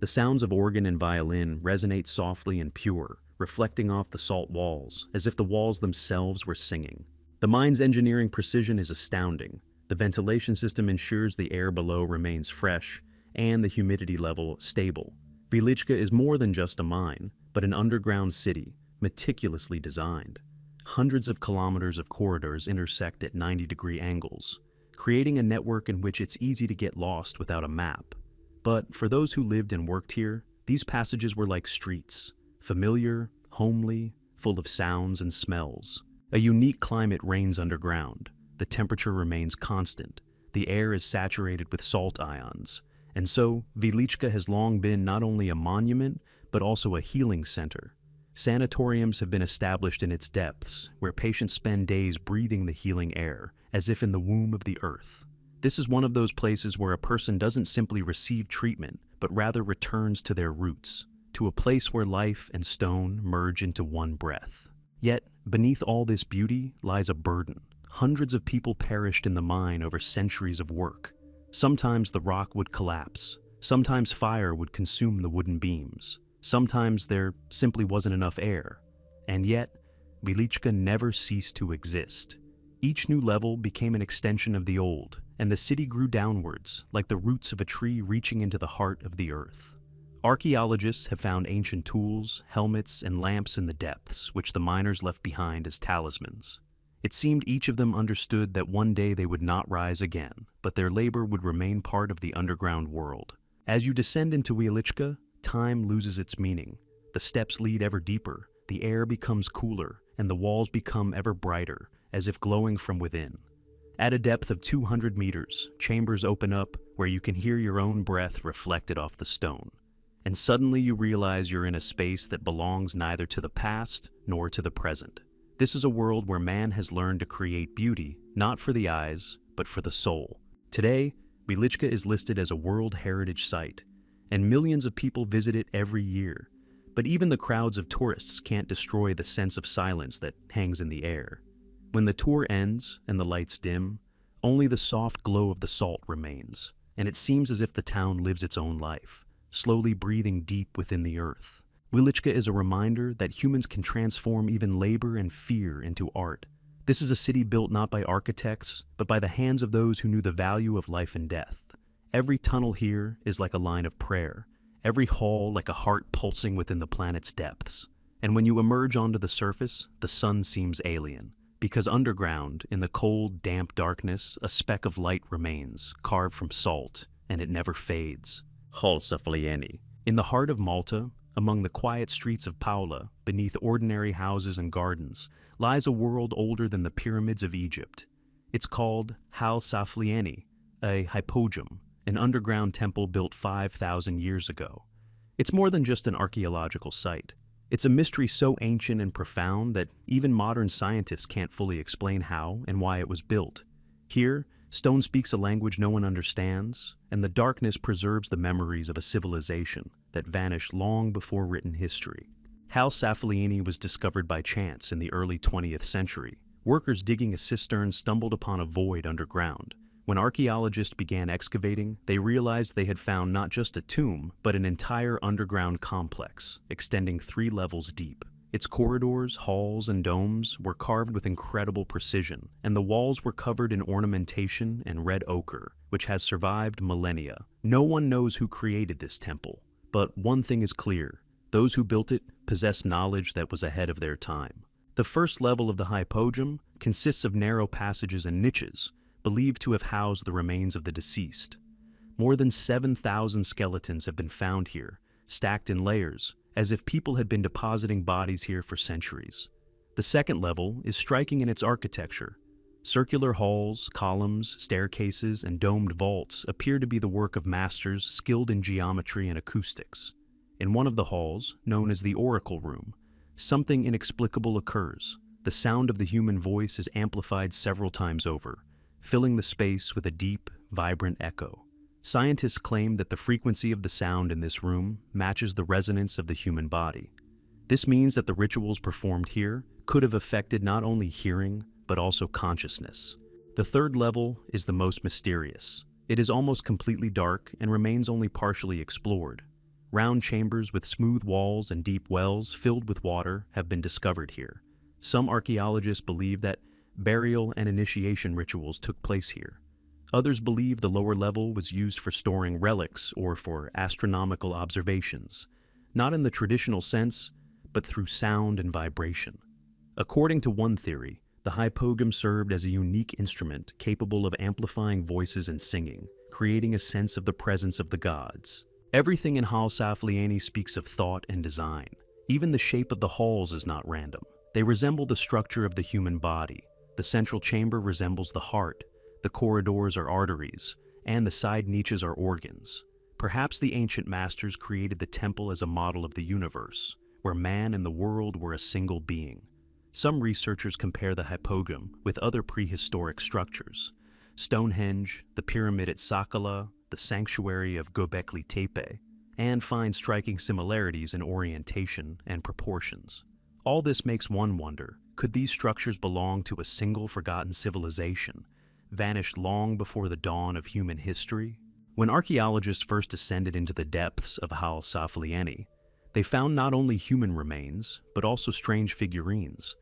The sounds of organ and violin resonate softly and pure, reflecting off the salt walls, as if the walls themselves were singing. The mine's engineering precision is astounding. The ventilation system ensures the air below remains fresh and the humidity level stable. Wieliczka is more than just a mine, but an underground city, meticulously designed. Hundreds of kilometers of corridors intersect at 90-degree angles, creating a network in which it's easy to get lost without a map. But for those who lived and worked here, these passages were like streets, familiar, homely, full of sounds and smells. A unique climate reigns underground. The temperature remains constant. The air is saturated with salt ions, And so, Velichka has long been not only a monument, but also a healing center. Sanatoriums have been established in its depths, where patients spend days breathing the healing air, as if in the womb of the earth. This is one of those places where a person doesn't simply receive treatment, but rather returns to their roots, to a place where life and stone merge into one breath. Yet, beneath all this beauty lies a burden. Hundreds of people perished in the mine over centuries of work. Sometimes the rock would collapse. Sometimes fire would consume the wooden beams. Sometimes there simply wasn't enough air. And yet, Velichka never ceased to exist. Each new level became an extension of the old, and the city grew downwards, like the roots of a tree reaching into the heart of the earth. Archaeologists have found ancient tools, helmets, and lamps in the depths, which the miners left behind as talismans. It seemed each of them understood that one day they would not rise again, but their labor would remain part of the underground world. As you descend into Velichka, time loses its meaning. The steps lead ever deeper, the air becomes cooler, and the walls become ever brighter, as if glowing from within. At a depth of 200 meters, chambers open up where you can hear your own breath reflected off the stone. And suddenly you realize you're in a space that belongs neither to the past nor to the present. This is a world where man has learned to create beauty, not for the eyes, but for the soul. Today, Velichka is listed as a World Heritage Site, and millions of people visit it every year. But even the crowds of tourists can't destroy the sense of silence that hangs in the air. When the tour ends and the lights dim, only the soft glow of the salt remains, and it seems as if the town lives its own life, slowly breathing deep within the earth. Velichka is a reminder that humans can transform even labor and fear into art. This is a city built not by architects, but by the hands of those who knew the value of life and death. Every tunnel here is like a line of prayer, every hall like a heart pulsing within the planet's depths. And when you emerge onto the surface, the sun seems alien, because underground, in the cold, damp darkness, a speck of light remains, carved from salt, and it never fades. Halsaflieni. In the heart of Malta, among the quiet streets of Paula, beneath ordinary houses and gardens, lies a world older than the pyramids of Egypt. It's called Halsaflieni, a hypogeum, an underground temple built 5,000 years ago. It's more than just an archaeological site. It's a mystery so ancient and profound that even modern scientists can't fully explain how and why it was built. Here, stone speaks a language no one understands, and the darkness preserves the memories of a civilization that vanished long before written history. Halsaflieni was discovered by chance in the early 20th century. Workers digging a cistern stumbled upon a void underground. When archaeologists began excavating, they realized they had found not just a tomb, but an entire underground complex, extending 3 levels deep. Its corridors, halls, and domes were carved with incredible precision, and the walls were covered in ornamentation and red ochre, which has survived millennia. No one knows who created this temple, but one thing is clear: those who built it possessed knowledge that was ahead of their time. The first level of the hypogeum consists of narrow passages and niches, believed to have housed the remains of the deceased. More than 7,000 skeletons have been found here, stacked in layers, as if people had been depositing bodies here for centuries. The second level is striking in its architecture. Circular halls, columns, staircases, and domed vaults appear to be the work of masters skilled in geometry and acoustics. In one of the halls, known as the Oracle Room, something inexplicable occurs. The sound of the human voice is amplified several times over, filling the space with a deep, vibrant echo. Scientists claim that the frequency of the sound in this room matches the resonance of the human body. This means that the rituals performed here could have affected not only hearing, but also consciousness. The third level is the most mysterious. It is almost completely dark and remains only partially explored. Round chambers with smooth walls and deep wells filled with water have been discovered here. Some archaeologists believe that burial and initiation rituals took place here. Others believe the lower level was used for storing relics or for astronomical observations, not in the traditional sense, but through sound and vibration. According to one theory, the hypogeum served as a unique instrument capable of amplifying voices and singing, creating a sense of the presence of the gods. Everything in Halsaflieni speaks of thought and design. Even the shape of the halls is not random. They resemble the structure of the human body. The central chamber resembles the heart, the corridors are arteries, and the side niches are organs. Perhaps the ancient masters created the temple as a model of the universe, where man and the world were a single being. Some researchers compare the hypogam with other prehistoric structures: Stonehenge, the pyramid at Sakala, the sanctuary of Göbekli Tepe, and find striking similarities in orientation and proportions. All this makes one wonder, could these structures belong to a single forgotten civilization, vanished long before the dawn of human history? When archaeologists first ascended into the depths of Hal Saflieni, they found not only human remains, but also strange figurines.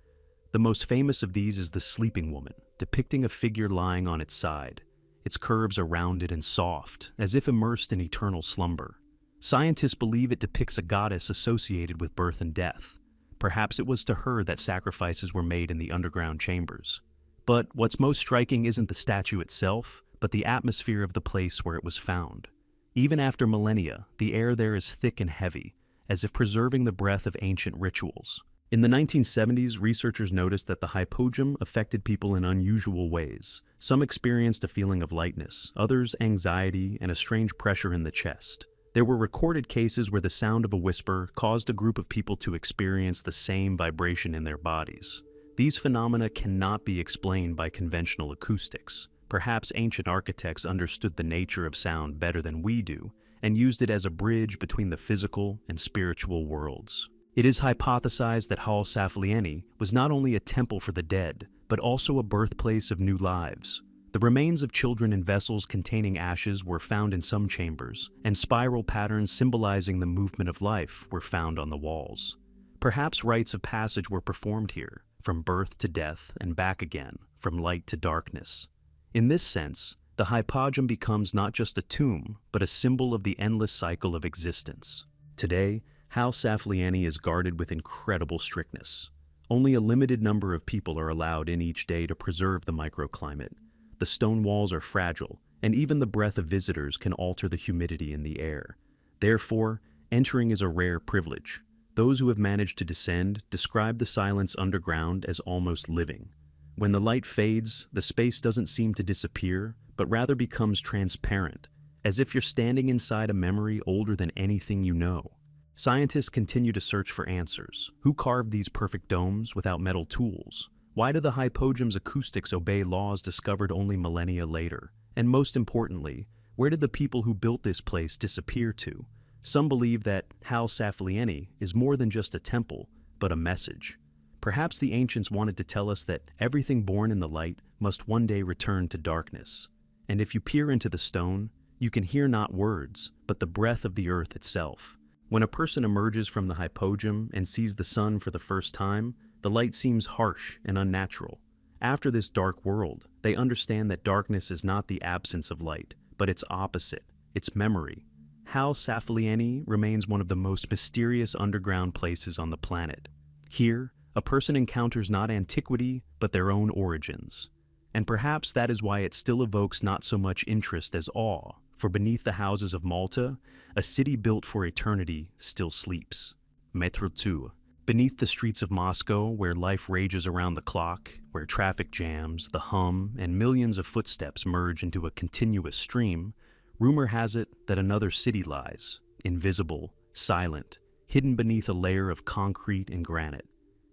The most famous of these is the Sleeping Woman, depicting a figure lying on its side. Its curves are rounded and soft, as if immersed in eternal slumber. Scientists believe it depicts a goddess associated with birth and death. Perhaps it was to her that sacrifices were made in the underground chambers. But what's most striking isn't the statue itself, but the atmosphere of the place where it was found. Even after millennia, the air there is thick and heavy, as if preserving the breath of ancient rituals. In the 1970s, researchers noticed that the hypogam affected people in unusual ways. Some experienced a feeling of lightness, others anxiety and a strange pressure in the chest. There were recorded cases where the sound of a whisper caused a group of people to experience the same vibration in their bodies. These phenomena cannot be explained by conventional acoustics. Perhaps ancient architects understood the nature of sound better than we do and used it as a bridge between the physical and spiritual worlds. It is hypothesized that Hal Saflieni was not only a temple for the dead, but also a birthplace of new lives. The remains of children in vessels containing ashes were found in some chambers, and spiral patterns symbolizing the movement of life were found on the walls. Perhaps rites of passage were performed here, from birth to death and back again, from light to darkness. In this sense, the hypogam becomes not just a tomb, but a symbol of the endless cycle of existence. Today, Hal Saflieni is guarded with incredible strictness. Only a limited number of people are allowed in each day to preserve the microclimate. The stone walls are fragile, and even the breath of visitors can alter the humidity in the air. Therefore, entering is a rare privilege. Those who have managed to descend describe the silence underground as almost living. When the light fades, the space doesn't seem to disappear, but rather becomes transparent, as if you're standing inside a memory older than anything you know. Scientists continue to search for answers. Who carved these perfect domes without metal tools? Why do the hypogam's acoustics obey laws discovered only millennia later? And most importantly, where did the people who built this place disappear to? Some believe that Hal Saflieni is more than just a temple, but a message. Perhaps the ancients wanted to tell us that everything born in the light must one day return to darkness. And if you peer into the stone, you can hear not words, but the breath of the earth itself. When a person emerges from the hypogam and sees the sun for the first time, the light seems harsh and unnatural. After this dark world, they understand that darkness is not the absence of light, but its opposite, its memory. Hal Saflieni remains one of the most mysterious underground places on the planet. Here, a person encounters not antiquity, but their own origins. And perhaps that is why it still evokes not so much interest as awe, for beneath the houses of Malta, a city built for eternity still sleeps. Metro 2. Beneath the streets of Moscow, where life rages around the clock, where traffic jams, the hum, and millions of footsteps merge into a continuous stream, rumor has it that another city lies, invisible, silent, hidden beneath a layer of concrete and granite.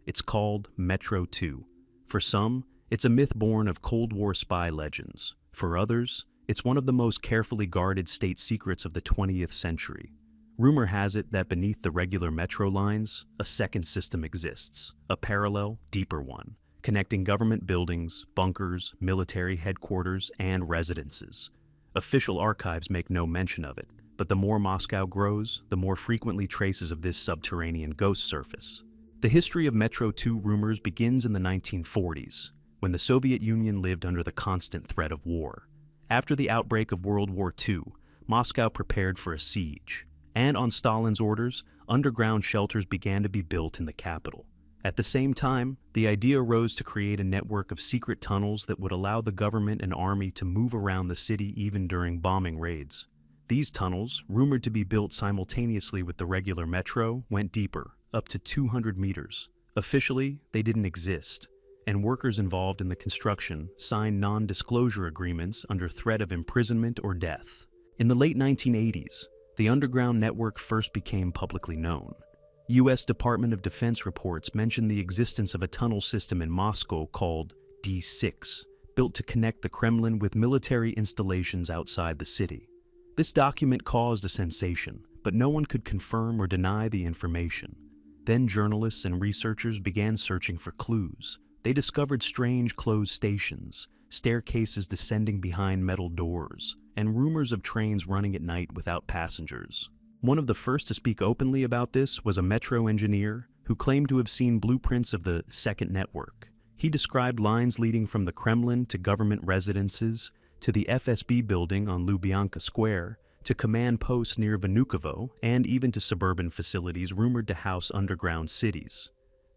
It's called Metro 2. For some, it's a myth born of Cold War spy legends. For others, it's one of the most carefully guarded state secrets of the 20th century. Rumor has it that beneath the regular metro lines, a second system exists, a parallel, deeper one, connecting government buildings, bunkers, military headquarters, and residences. Official archives make no mention of it, but the more Moscow grows, the more frequently traces of this subterranean ghost surface. The history of Metro 2 rumors begins in the 1940s, when the Soviet Union lived under the constant threat of war. After the outbreak of World War II, Moscow prepared for a siege. And on Stalin's orders, underground shelters began to be built in the capital. At the same time, the idea arose to create a network of secret tunnels that would allow the government and army to move around the city even during bombing raids. These tunnels, rumored to be built simultaneously with the regular metro, went deeper, up to 200 meters. Officially, they didn't exist, and workers involved in the construction signed non-disclosure agreements under threat of imprisonment or death. In the late 1980s, the underground network first became publicly known. U.S. Department of Defense reports mention the existence of a tunnel system in Moscow called D6, built to connect the Kremlin with military installations outside the city. This document caused a sensation, but no one could confirm or deny the information. Then journalists and researchers began searching for clues. They discovered strange closed stations, staircases descending behind metal doors, and rumors of trains running at night without passengers. One of the first to speak openly about this was a metro engineer who claimed to have seen blueprints of the second network. He described lines leading from the Kremlin to government residences, to the FSB building on Lubyanka Square, to command posts near Vnukovo, and even to suburban facilities rumored to house underground cities.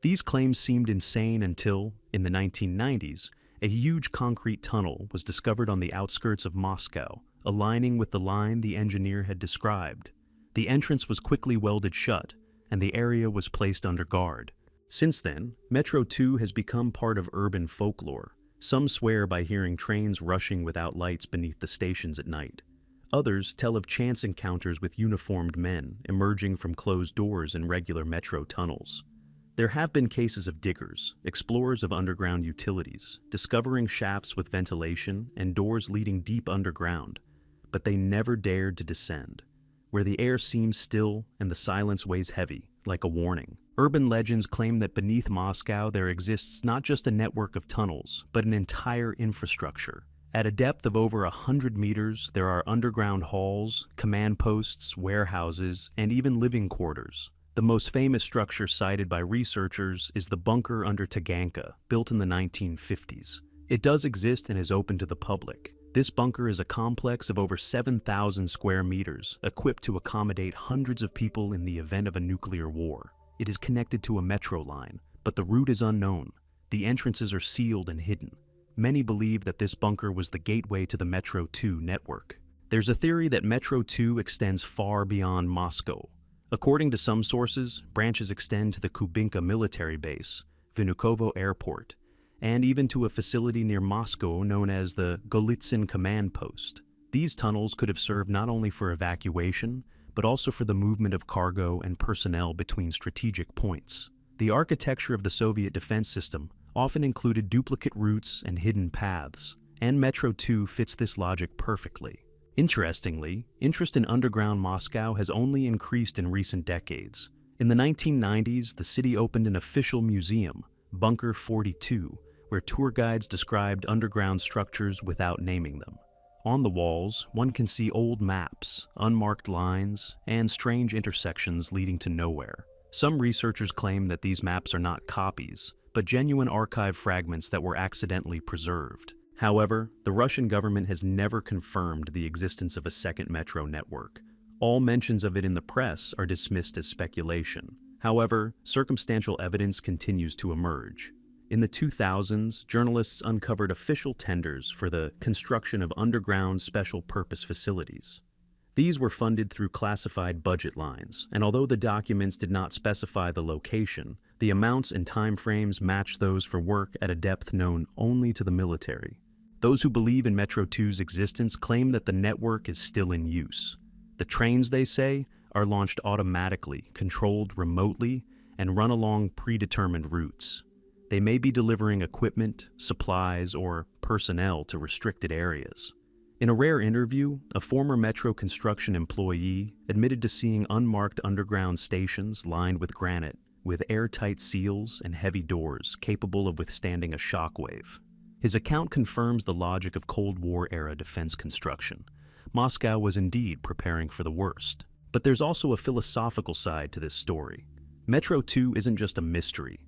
These claims seemed insane until, in the 1990s, a huge concrete tunnel was discovered on the outskirts of Moscow, aligning with the line the engineer had described. The entrance was quickly welded shut, and the area was placed under guard. Since then, Metro 2 has become part of urban folklore. Some swear by hearing trains rushing without lights beneath the stations at night. Others tell of chance encounters with uniformed men emerging from closed doors in regular metro tunnels. There have been cases of diggers, explorers of underground utilities, discovering shafts with ventilation and doors leading deep underground, but they never dared to descend, where the air seems still and the silence weighs heavy, like a warning. Urban legends claim that beneath Moscow there exists not just a network of tunnels, but an entire infrastructure. At a depth of over 100 meters, there are underground halls, command posts, warehouses, and even living quarters. The most famous structure cited by researchers is the bunker under Taganka, built in the 1950s. It does exist and is open to the public. This bunker is a complex of over 7,000 square meters, equipped to accommodate hundreds of people in the event of a nuclear war. It is connected to a metro line, but the route is unknown. The entrances are sealed and hidden. Many believe that this bunker was the gateway to the Metro 2 network. There's a theory that Metro 2 extends far beyond Moscow. According to some sources, branches extend to the Kubinka military base, Vnukovo Airport, and even to a facility near Moscow known as the Golitsyn Command Post. These tunnels could have served not only for evacuation, but also for the movement of cargo and personnel between strategic points. The architecture of the Soviet defense system often included duplicate routes and hidden paths, and Metro 2 fits this logic perfectly. Interestingly, interest in underground Moscow has only increased in recent decades. In the 1990s, the city opened an official museum, Bunker 42, where tour guides described underground structures without naming them. On the walls, one can see old maps, unmarked lines, and strange intersections leading to nowhere. Some researchers claim that these maps are not copies, but genuine archive fragments that were accidentally preserved. However, the Russian government has never confirmed the existence of a second metro network. All mentions of it in the press are dismissed as speculation. However, circumstantial evidence continues to emerge. In the 2000s, journalists uncovered official tenders for the construction of underground special-purpose facilities. These were funded through classified budget lines, and although the documents did not specify the location, the amounts and timeframes matched those for work at a depth known only to the military. Those who believe in Metro 2's existence claim that the network is still in use. The trains, they say, are launched automatically, controlled remotely, and run along predetermined routes. They may be delivering equipment, supplies, or personnel to restricted areas. In a rare interview, a former Metro construction employee admitted to seeing unmarked underground stations lined with granite, with airtight seals and heavy doors capable of withstanding a shockwave. His account confirms the logic of Cold War-era defense construction. Moscow was indeed preparing for the worst. But there's also a philosophical side to this story. Metro 2 isn't just a mystery.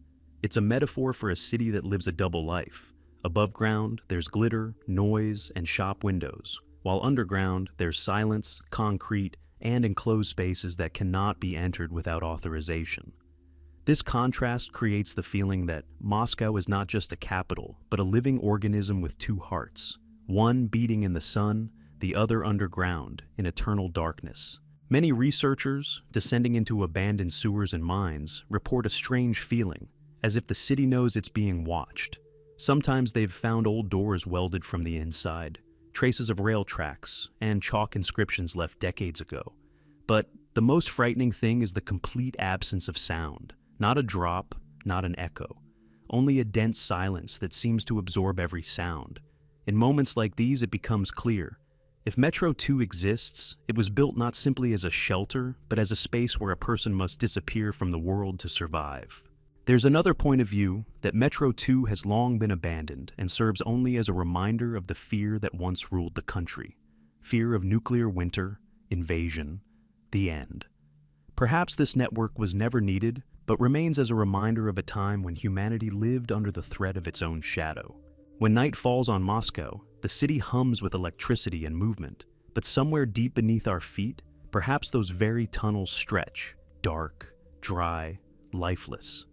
It's a metaphor for a city that lives a double life. Above ground, there's glitter, noise, and shop windows, while underground, there's silence, concrete, and enclosed spaces that cannot be entered without authorization. This contrast creates the feeling that Moscow is not just a capital, but a living organism with two hearts, one beating in the sun, the other underground, in eternal darkness. Many researchers, descending into abandoned sewers and mines, report a strange feeling, as if the city knows it's being watched. Sometimes they've found old doors welded from the inside, traces of rail tracks, and chalk inscriptions left decades ago. But the most frightening thing is the complete absence of sound. Not a drop, not an echo. Only a dense silence that seems to absorb every sound. In moments like these, it becomes clear. If Metro 2 exists, it was built not simply as a shelter, but as a space where a person must disappear from the world to survive. There's another point of view that Metro 2 has long been abandoned and serves only as a reminder of the fear that once ruled the country. Fear of nuclear winter, invasion, the end. Perhaps this network was never needed, but remains as a reminder of a time when humanity lived under the threat of its own shadow. When night falls on Moscow, the city hums with electricity and movement, but somewhere deep beneath our feet, perhaps those very tunnels stretch, dark, dry, lifeless.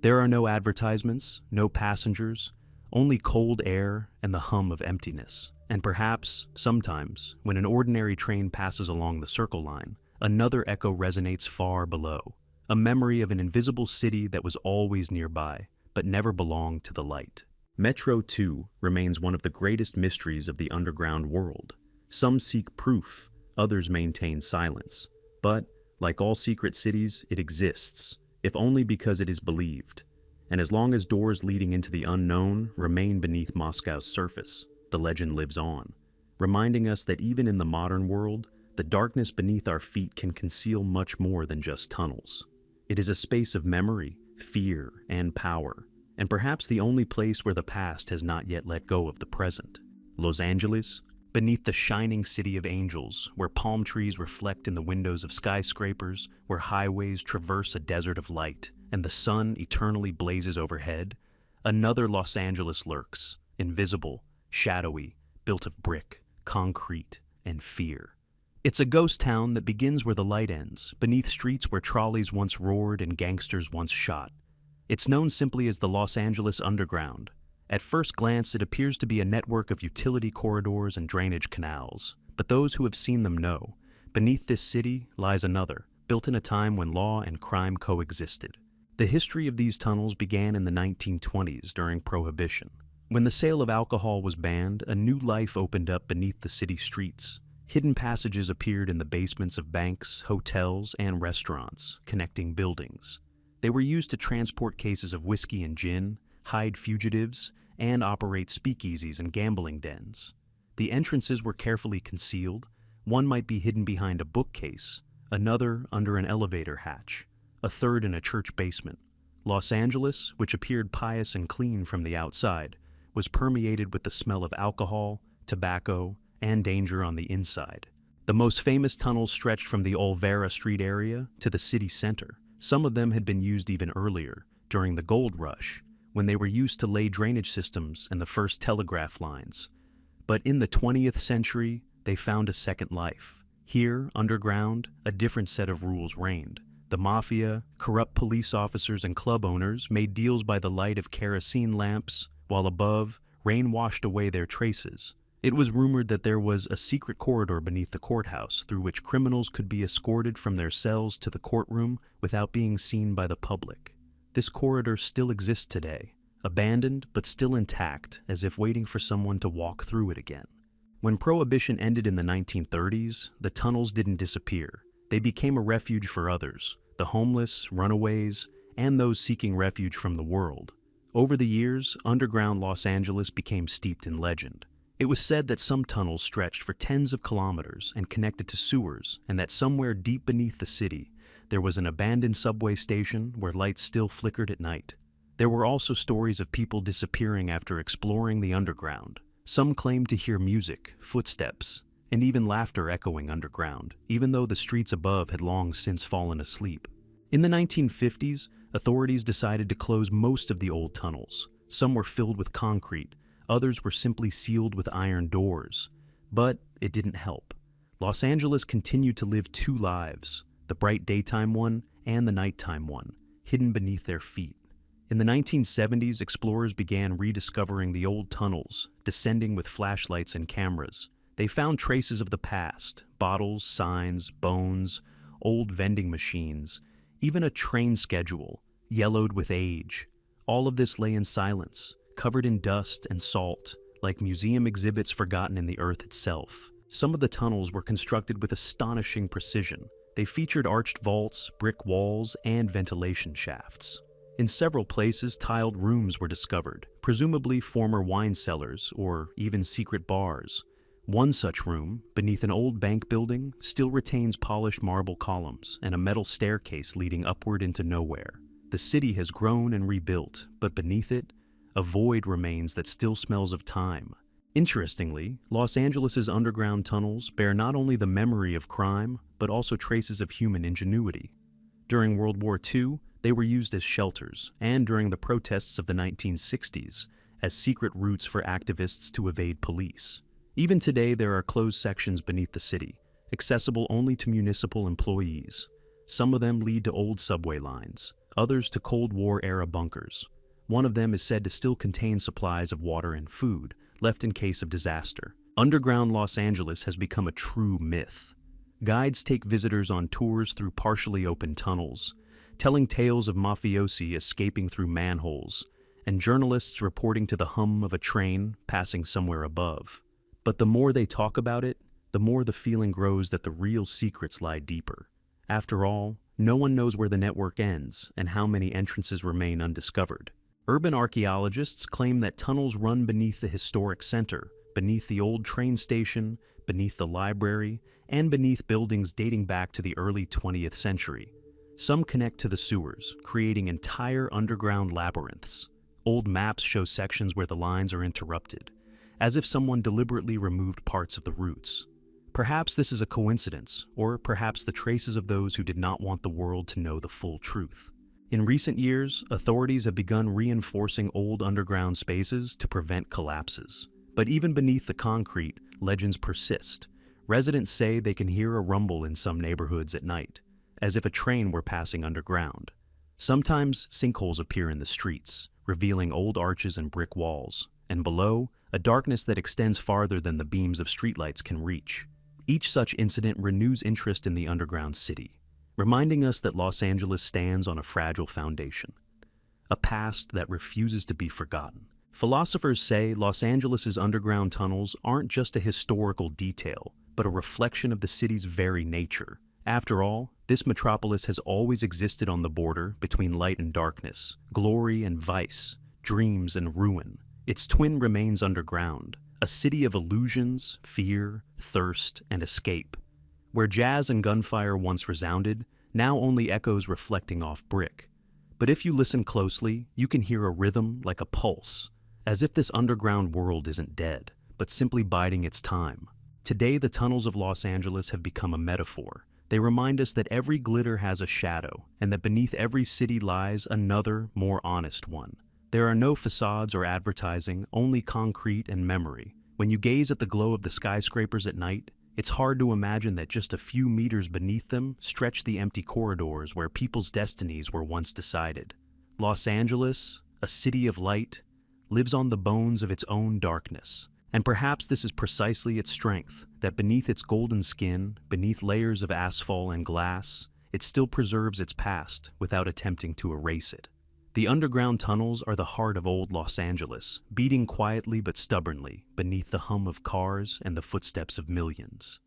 There are no advertisements, no passengers, only cold air and the hum of emptiness. And perhaps, sometimes, when an ordinary train passes along the Circle Line, another echo resonates far below, a memory of an invisible city that was always nearby, but never belonged to the light. Metro 2 remains one of the greatest mysteries of the underground world. Some seek proof, others maintain silence. But, like all secret cities, it exists, if only because it is believed. And as long as doors leading into the unknown remain beneath Moscow's surface, the legend lives on, reminding us that even in the modern world, the darkness beneath our feet can conceal much more than just tunnels. It is a space of memory, fear, and power, and perhaps the only place where the past has not yet let go of the present. Los Angeles, beneath the shining city of angels, where palm trees reflect in the windows of skyscrapers, where highways traverse a desert of light, and the sun eternally blazes overhead, another Los Angeles lurks, invisible, shadowy, built of brick, concrete, and fear. It's a ghost town that begins where the light ends, beneath streets where trolleys once roared and gangsters once shot. It's known simply as the Los Angeles Underground. At first glance, it appears to be a network of utility corridors and drainage canals, but those who have seen them know, beneath this city lies another, built in a time when law and crime coexisted. The history of these tunnels began in the 1920s during Prohibition. When the sale of alcohol was banned, a new life opened up beneath the city streets. Hidden passages appeared in the basements of banks, hotels, and restaurants, connecting buildings. They were used to transport cases of whiskey and gin, hide fugitives, and operate speakeasies and gambling dens. The entrances were carefully concealed. One might be hidden behind a bookcase, another under an elevator hatch, a third in a church basement. Los Angeles, which appeared pious and clean from the outside, was permeated with the smell of alcohol, tobacco, and danger on the inside. The most famous tunnels stretched from the Olvera Street area to the city center. Some of them had been used even earlier, during the gold rush, when they were used to lay drainage systems and the first telegraph lines. But in the 20th century, they found a second life. Here, underground, a different set of rules reigned. The mafia, corrupt police officers, and club owners made deals by the light of kerosene lamps, while above, rain washed away their traces. It was rumored that there was a secret corridor beneath the courthouse through which criminals could be escorted from their cells to the courtroom without being seen by the public. This corridor still exists today, abandoned but still intact, as if waiting for someone to walk through it again. When Prohibition ended in the 1930s, the tunnels didn't disappear. They became a refuge for others, the homeless, runaways, and those seeking refuge from the world. Over the years, underground Los Angeles became steeped in legend. It was said that some tunnels stretched for tens of kilometers and connected to sewers, and that somewhere deep beneath the city, there was an abandoned subway station where lights still flickered at night. There were also stories of people disappearing after exploring the underground. Some claimed to hear music, footsteps, and even laughter echoing underground, even though the streets above had long since fallen asleep. In the 1950s, authorities decided to close most of the old tunnels. Some were filled with concrete, others were simply sealed with iron doors. But it didn't help. Los Angeles continued to live two lives, the bright daytime one and the nighttime one, hidden beneath their feet. In the 1970s, explorers began rediscovering the old tunnels, descending with flashlights and cameras. They found traces of the past, bottles, signs, bones, old vending machines, even a train schedule, yellowed with age. All of this lay in silence, covered in dust and salt, like museum exhibits forgotten in the earth itself. Some of the tunnels were constructed with astonishing precision. They featured arched vaults, brick walls, and ventilation shafts. In several places, tiled rooms were discovered, presumably former wine cellars or even secret bars. One such room, beneath an old bank building, still retains polished marble columns and a metal staircase leading upward into nowhere. The city has grown and rebuilt, but beneath it, a void remains that still smells of time. Interestingly, Los Angeles's underground tunnels bear not only the memory of crime, but also traces of human ingenuity. During World War II, they were used as shelters, and during the protests of the 1960s, as secret routes for activists to evade police. Even today, there are closed sections beneath the city, accessible only to municipal employees. Some of them lead to old subway lines, others to Cold War-era bunkers. One of them is said to still contain supplies of water and food, left in case of disaster. Underground Los Angeles has become a true myth. Guides take visitors on tours through partially open tunnels, telling tales of mafiosi escaping through manholes, and journalists reporting to the hum of a train passing somewhere above. But the more they talk about it, the more the feeling grows that the real secrets lie deeper. After all, no one knows where the network ends and how many entrances remain undiscovered. Urban archaeologists claim that tunnels run beneath the historic center, beneath the old train station, beneath the library, and beneath buildings dating back to the early 20th century. Some connect to the sewers, creating entire underground labyrinths. Old maps show sections where the lines are interrupted, as if someone deliberately removed parts of the routes. Perhaps this is a coincidence, or perhaps the traces of those who did not want the world to know the full truth. In recent years, authorities have begun reinforcing old underground spaces to prevent collapses. But even beneath the concrete, legends persist. Residents say they can hear a rumble in some neighborhoods at night, as if a train were passing underground. Sometimes sinkholes appear in the streets, revealing old arches and brick walls, and below, a darkness that extends farther than the beams of streetlights can reach. Each such incident renews interest in the underground city, reminding us that Los Angeles stands on a fragile foundation, a past that refuses to be forgotten. Philosophers say Los Angeles's underground tunnels aren't just a historical detail, but a reflection of the city's very nature. After all, this metropolis has always existed on the border between light and darkness, glory and vice, dreams and ruin. Its twin remains underground, a city of illusions, fear, thirst, and escape. Where jazz and gunfire once resounded, now only echoes reflecting off brick. But if you listen closely, you can hear a rhythm like a pulse, as if this underground world isn't dead, but simply biding its time. Today, the tunnels of Los Angeles have become a metaphor. They remind us that every glitter has a shadow, and that beneath every city lies another, more honest one. There are no facades or advertising, only concrete and memory. When you gaze at the glow of the skyscrapers at night, it's hard to imagine that just a few meters beneath them stretch the empty corridors where people's destinies were once decided. Los Angeles, a city of light, lives on the bones of its own darkness. And perhaps this is precisely its strength, that beneath its golden skin, beneath layers of asphalt and glass, it still preserves its past without attempting to erase it. The underground tunnels are the heart of old Los Angeles, beating quietly but stubbornly beneath the hum of cars and the footsteps of millions.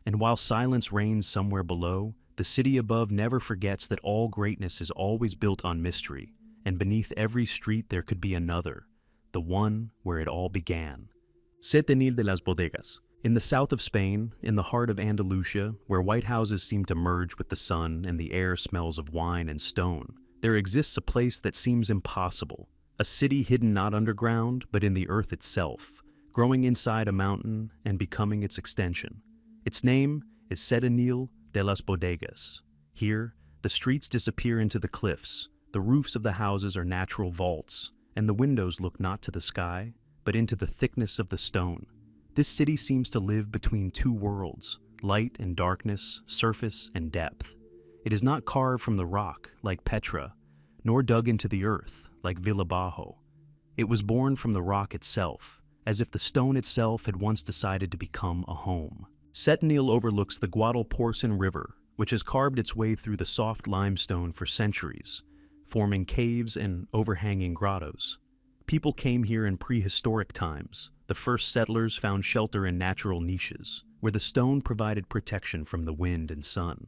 And while silence reigns somewhere below, the city above never forgets that all greatness is always built on mystery, and beneath every street there could be another, the one where it all began. Setenil de las Bodegas. In the south of Spain, in the heart of Andalusia, where white houses seem to merge with the sun and the air smells of wine and stone, there exists a place that seems impossible, a city hidden not underground, but in the earth itself, growing inside a mountain and becoming its extension. Its name is Setenil de las Bodegas. Here, the streets disappear into the cliffs, the roofs of the houses are natural vaults, and the windows look not to the sky, but into the thickness of the stone. This city seems to live between two worlds, light and darkness, surface and depth. It is not carved from the rock, like Petra, nor dug into the earth, like Villa Bajo. It was born from the rock itself, as if the stone itself had once decided to become a home. Setenil overlooks the Guadalporcin River, which has carved its way through the soft limestone for centuries, forming caves and overhanging grottos. People came here in prehistoric times. The first settlers found shelter in natural niches, where the stone provided protection from the wind and sun.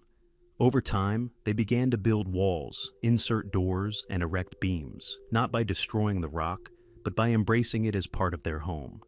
Over time, they began to build walls, insert doors, and erect beams, not by destroying the rock, but by embracing it as part of their home.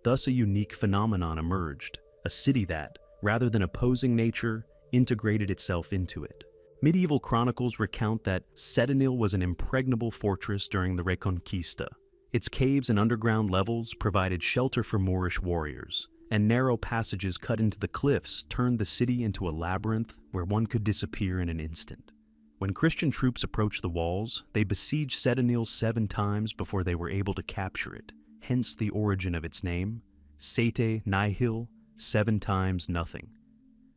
Thus, a unique phenomenon emerged, a city that, rather than opposing nature, integrated itself into it. Medieval chronicles recount that Setenil was an impregnable fortress during the Reconquista. Its caves and underground levels provided shelter for Moorish warriors, and narrow passages cut into the cliffs turned the city into a labyrinth where one could disappear in an instant. When Christian troops approached the walls, they besieged Setenil 7 times before they were able to capture it, hence the origin of its name, Sete Nihil, 7 times nothing.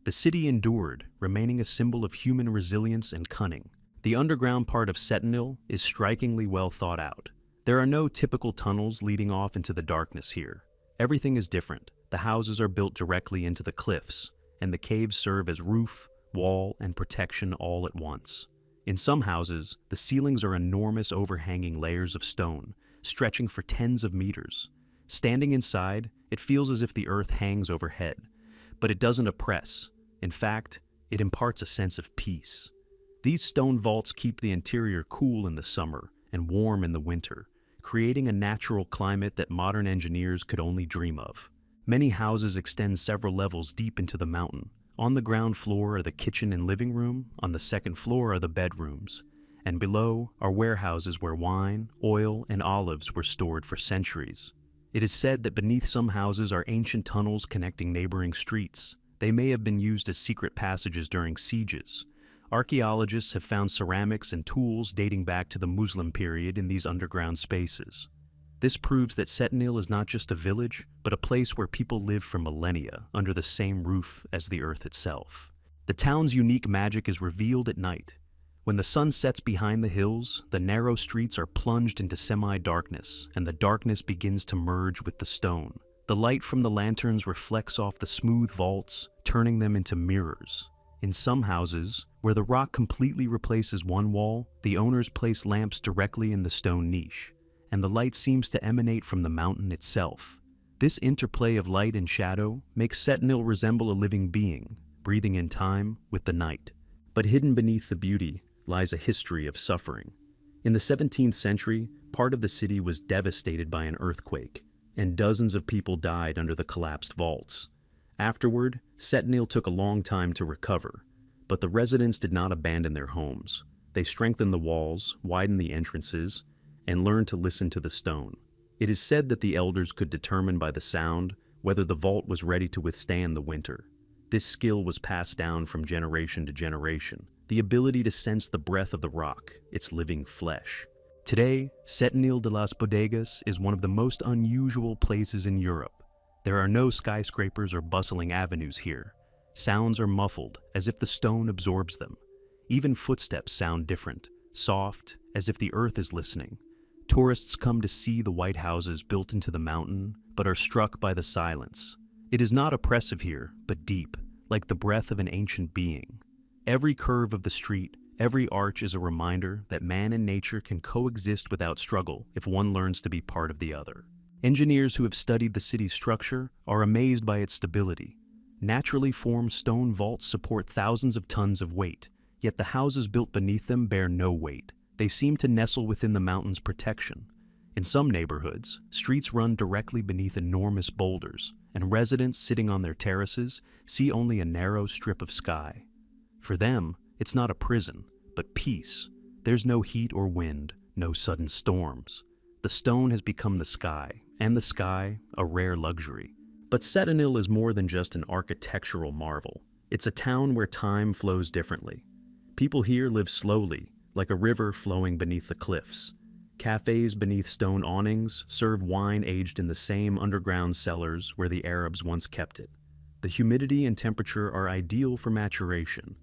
The city endured, remaining a symbol of human resilience and cunning. The underground part of Setenil is strikingly well thought out. There are no typical tunnels leading off into the darkness here. Everything is different. The houses are built directly into the cliffs, and the caves serve as roof, wall, and protection all at once. In some houses, the ceilings are enormous overhanging layers of stone, stretching for tens of meters. Standing inside, it feels as if the earth hangs overhead, but it doesn't oppress. In fact, it imparts a sense of peace. These stone vaults keep the interior cool in the summer and warm in the winter, creating a natural climate that modern engineers could only dream of. Many houses extend several levels deep into the mountain. On the ground floor are the kitchen and living room, on the second floor are the bedrooms, and below are warehouses where wine, oil, and olives were stored for centuries. It is said that beneath some houses are ancient tunnels connecting neighboring streets. They may have been used as secret passages during sieges. Archaeologists have found ceramics and tools dating back to the Muslim period in these underground spaces. This proves that Setenil is not just a village, but a place where people live for millennia under the same roof as the earth itself. The town's unique magic is revealed at night. When the sun sets behind the hills, the narrow streets are plunged into semi-darkness, and the darkness begins to merge with the stone. The light from the lanterns reflects off the smooth vaults, turning them into mirrors. In some houses, where the rock completely replaces one wall, the owners place lamps directly in the stone niche, and the light seems to emanate from the mountain itself. This interplay of light and shadow makes Setenil resemble a living being, breathing in time with the night. But hidden beneath the beauty lies a history of suffering. In the 17th century, part of the city was devastated by an earthquake, and dozens of people died under the collapsed vaults. Afterward, Setenil took a long time to recover, but the residents did not abandon their homes. They strengthened the walls, widened the entrances, and learned to listen to the stone. It is said that the elders could determine by the sound whether the vault was ready to withstand the winter. This skill was passed down from generation to generation, the ability to sense the breath of the rock, its living flesh. Today, Setenil de las Bodegas is one of the most unusual places in Europe. There are no skyscrapers or bustling avenues here. Sounds are muffled, as if the stone absorbs them. Even footsteps sound different, soft, as if the earth is listening. Tourists come to see the white houses built into the mountain, but are struck by the silence. It is not oppressive here, but deep, like the breath of an ancient being. Every curve of the street, every arch is a reminder that man and nature can coexist without struggle if one learns to be part of the other. Engineers who have studied the city's structure are amazed by its stability. Naturally formed stone vaults support thousands of tons of weight, yet the houses built beneath them bear no weight. They seem to nestle within the mountain's protection. In some neighborhoods, streets run directly beneath enormous boulders, and residents sitting on their terraces see only a narrow strip of sky. For them, it's not a prison, but peace. There's no heat or wind, no sudden storms. The stone has become the sky, and the sky a rare luxury. But Setenil is more than just an architectural marvel. It's a town where time flows differently. People here live slowly, like a river flowing beneath the cliffs. Cafes beneath stone awnings serve wine aged in the same underground cellars where the Arabs once kept it. The humidity and temperature are ideal for maturation,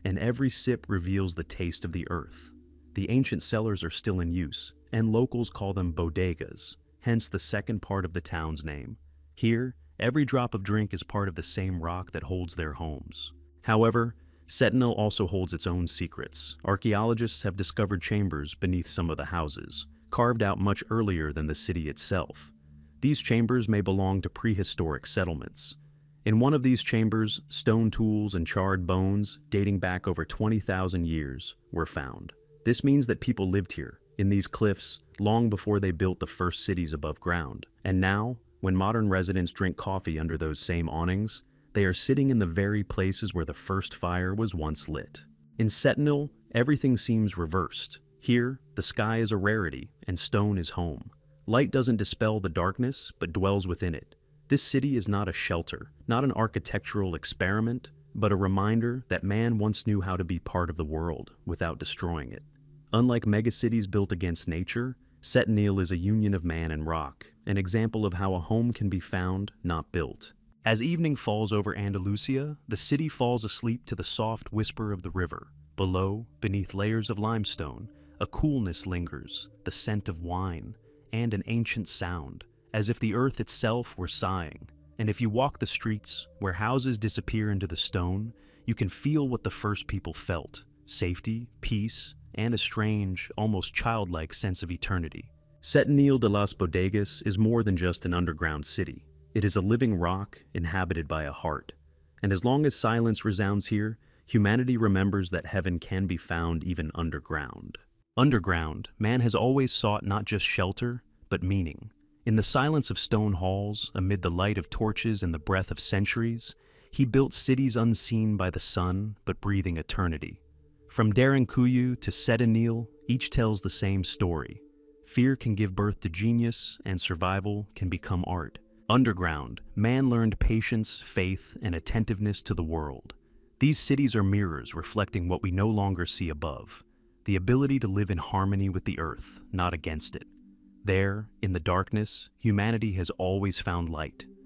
and every sip reveals the taste of the earth. The ancient cellars are still in use, and locals call them bodegas, hence the second part of the town's name. Here, every drop of drink is part of the same rock that holds their homes. However, Setenil also holds its own secrets. Archaeologists have discovered chambers beneath some of the houses, carved out much earlier than the city itself. These chambers may belong to prehistoric settlements. In one of these chambers, stone tools and charred bones, dating back over 20,000 years, were found. This means that people lived here, in these cliffs, long before they built the first cities above ground. And now, when modern residents drink coffee under those same awnings, they are sitting in the very places where the first fire was once lit. In Sentinel, everything seems reversed. Here, the sky is a rarity, and stone is home. Light doesn't dispel the darkness, but dwells within it. This city is not a shelter, not an architectural experiment, but a reminder that man once knew how to be part of the world without destroying it. Unlike megacities built against nature, Sentinel is a union of man and rock, an example of how a home can be found, not built. As evening falls over Andalusia, the city falls asleep to the soft whisper of the river. Below, beneath layers of limestone, a coolness lingers, the scent of wine, and an ancient sound, as if the earth itself were sighing. And if you walk the streets, where houses disappear into the stone, you can feel what the first people felt: safety, peace, and a strange, almost childlike sense of eternity. Sentinel de las Bodegas is more than just an underground city. It is a living rock inhabited by a heart. And as long as silence resounds here, humanity remembers that heaven can be found even underground. Underground, man has always sought not just shelter, but meaning. In the silence of stone halls, amid the light of torches and the breath of centuries, he built cities unseen by the sun, but breathing eternity. From Longyou to Sentinel, each tells the same story. Fear can give birth to genius, and survival can become art. Underground, man learned patience, faith, and attentiveness to the world. These cities are mirrors reflecting what we no longer see above: the ability to live in harmony with the earth, not against it. There, in the darkness, humanity has always found light.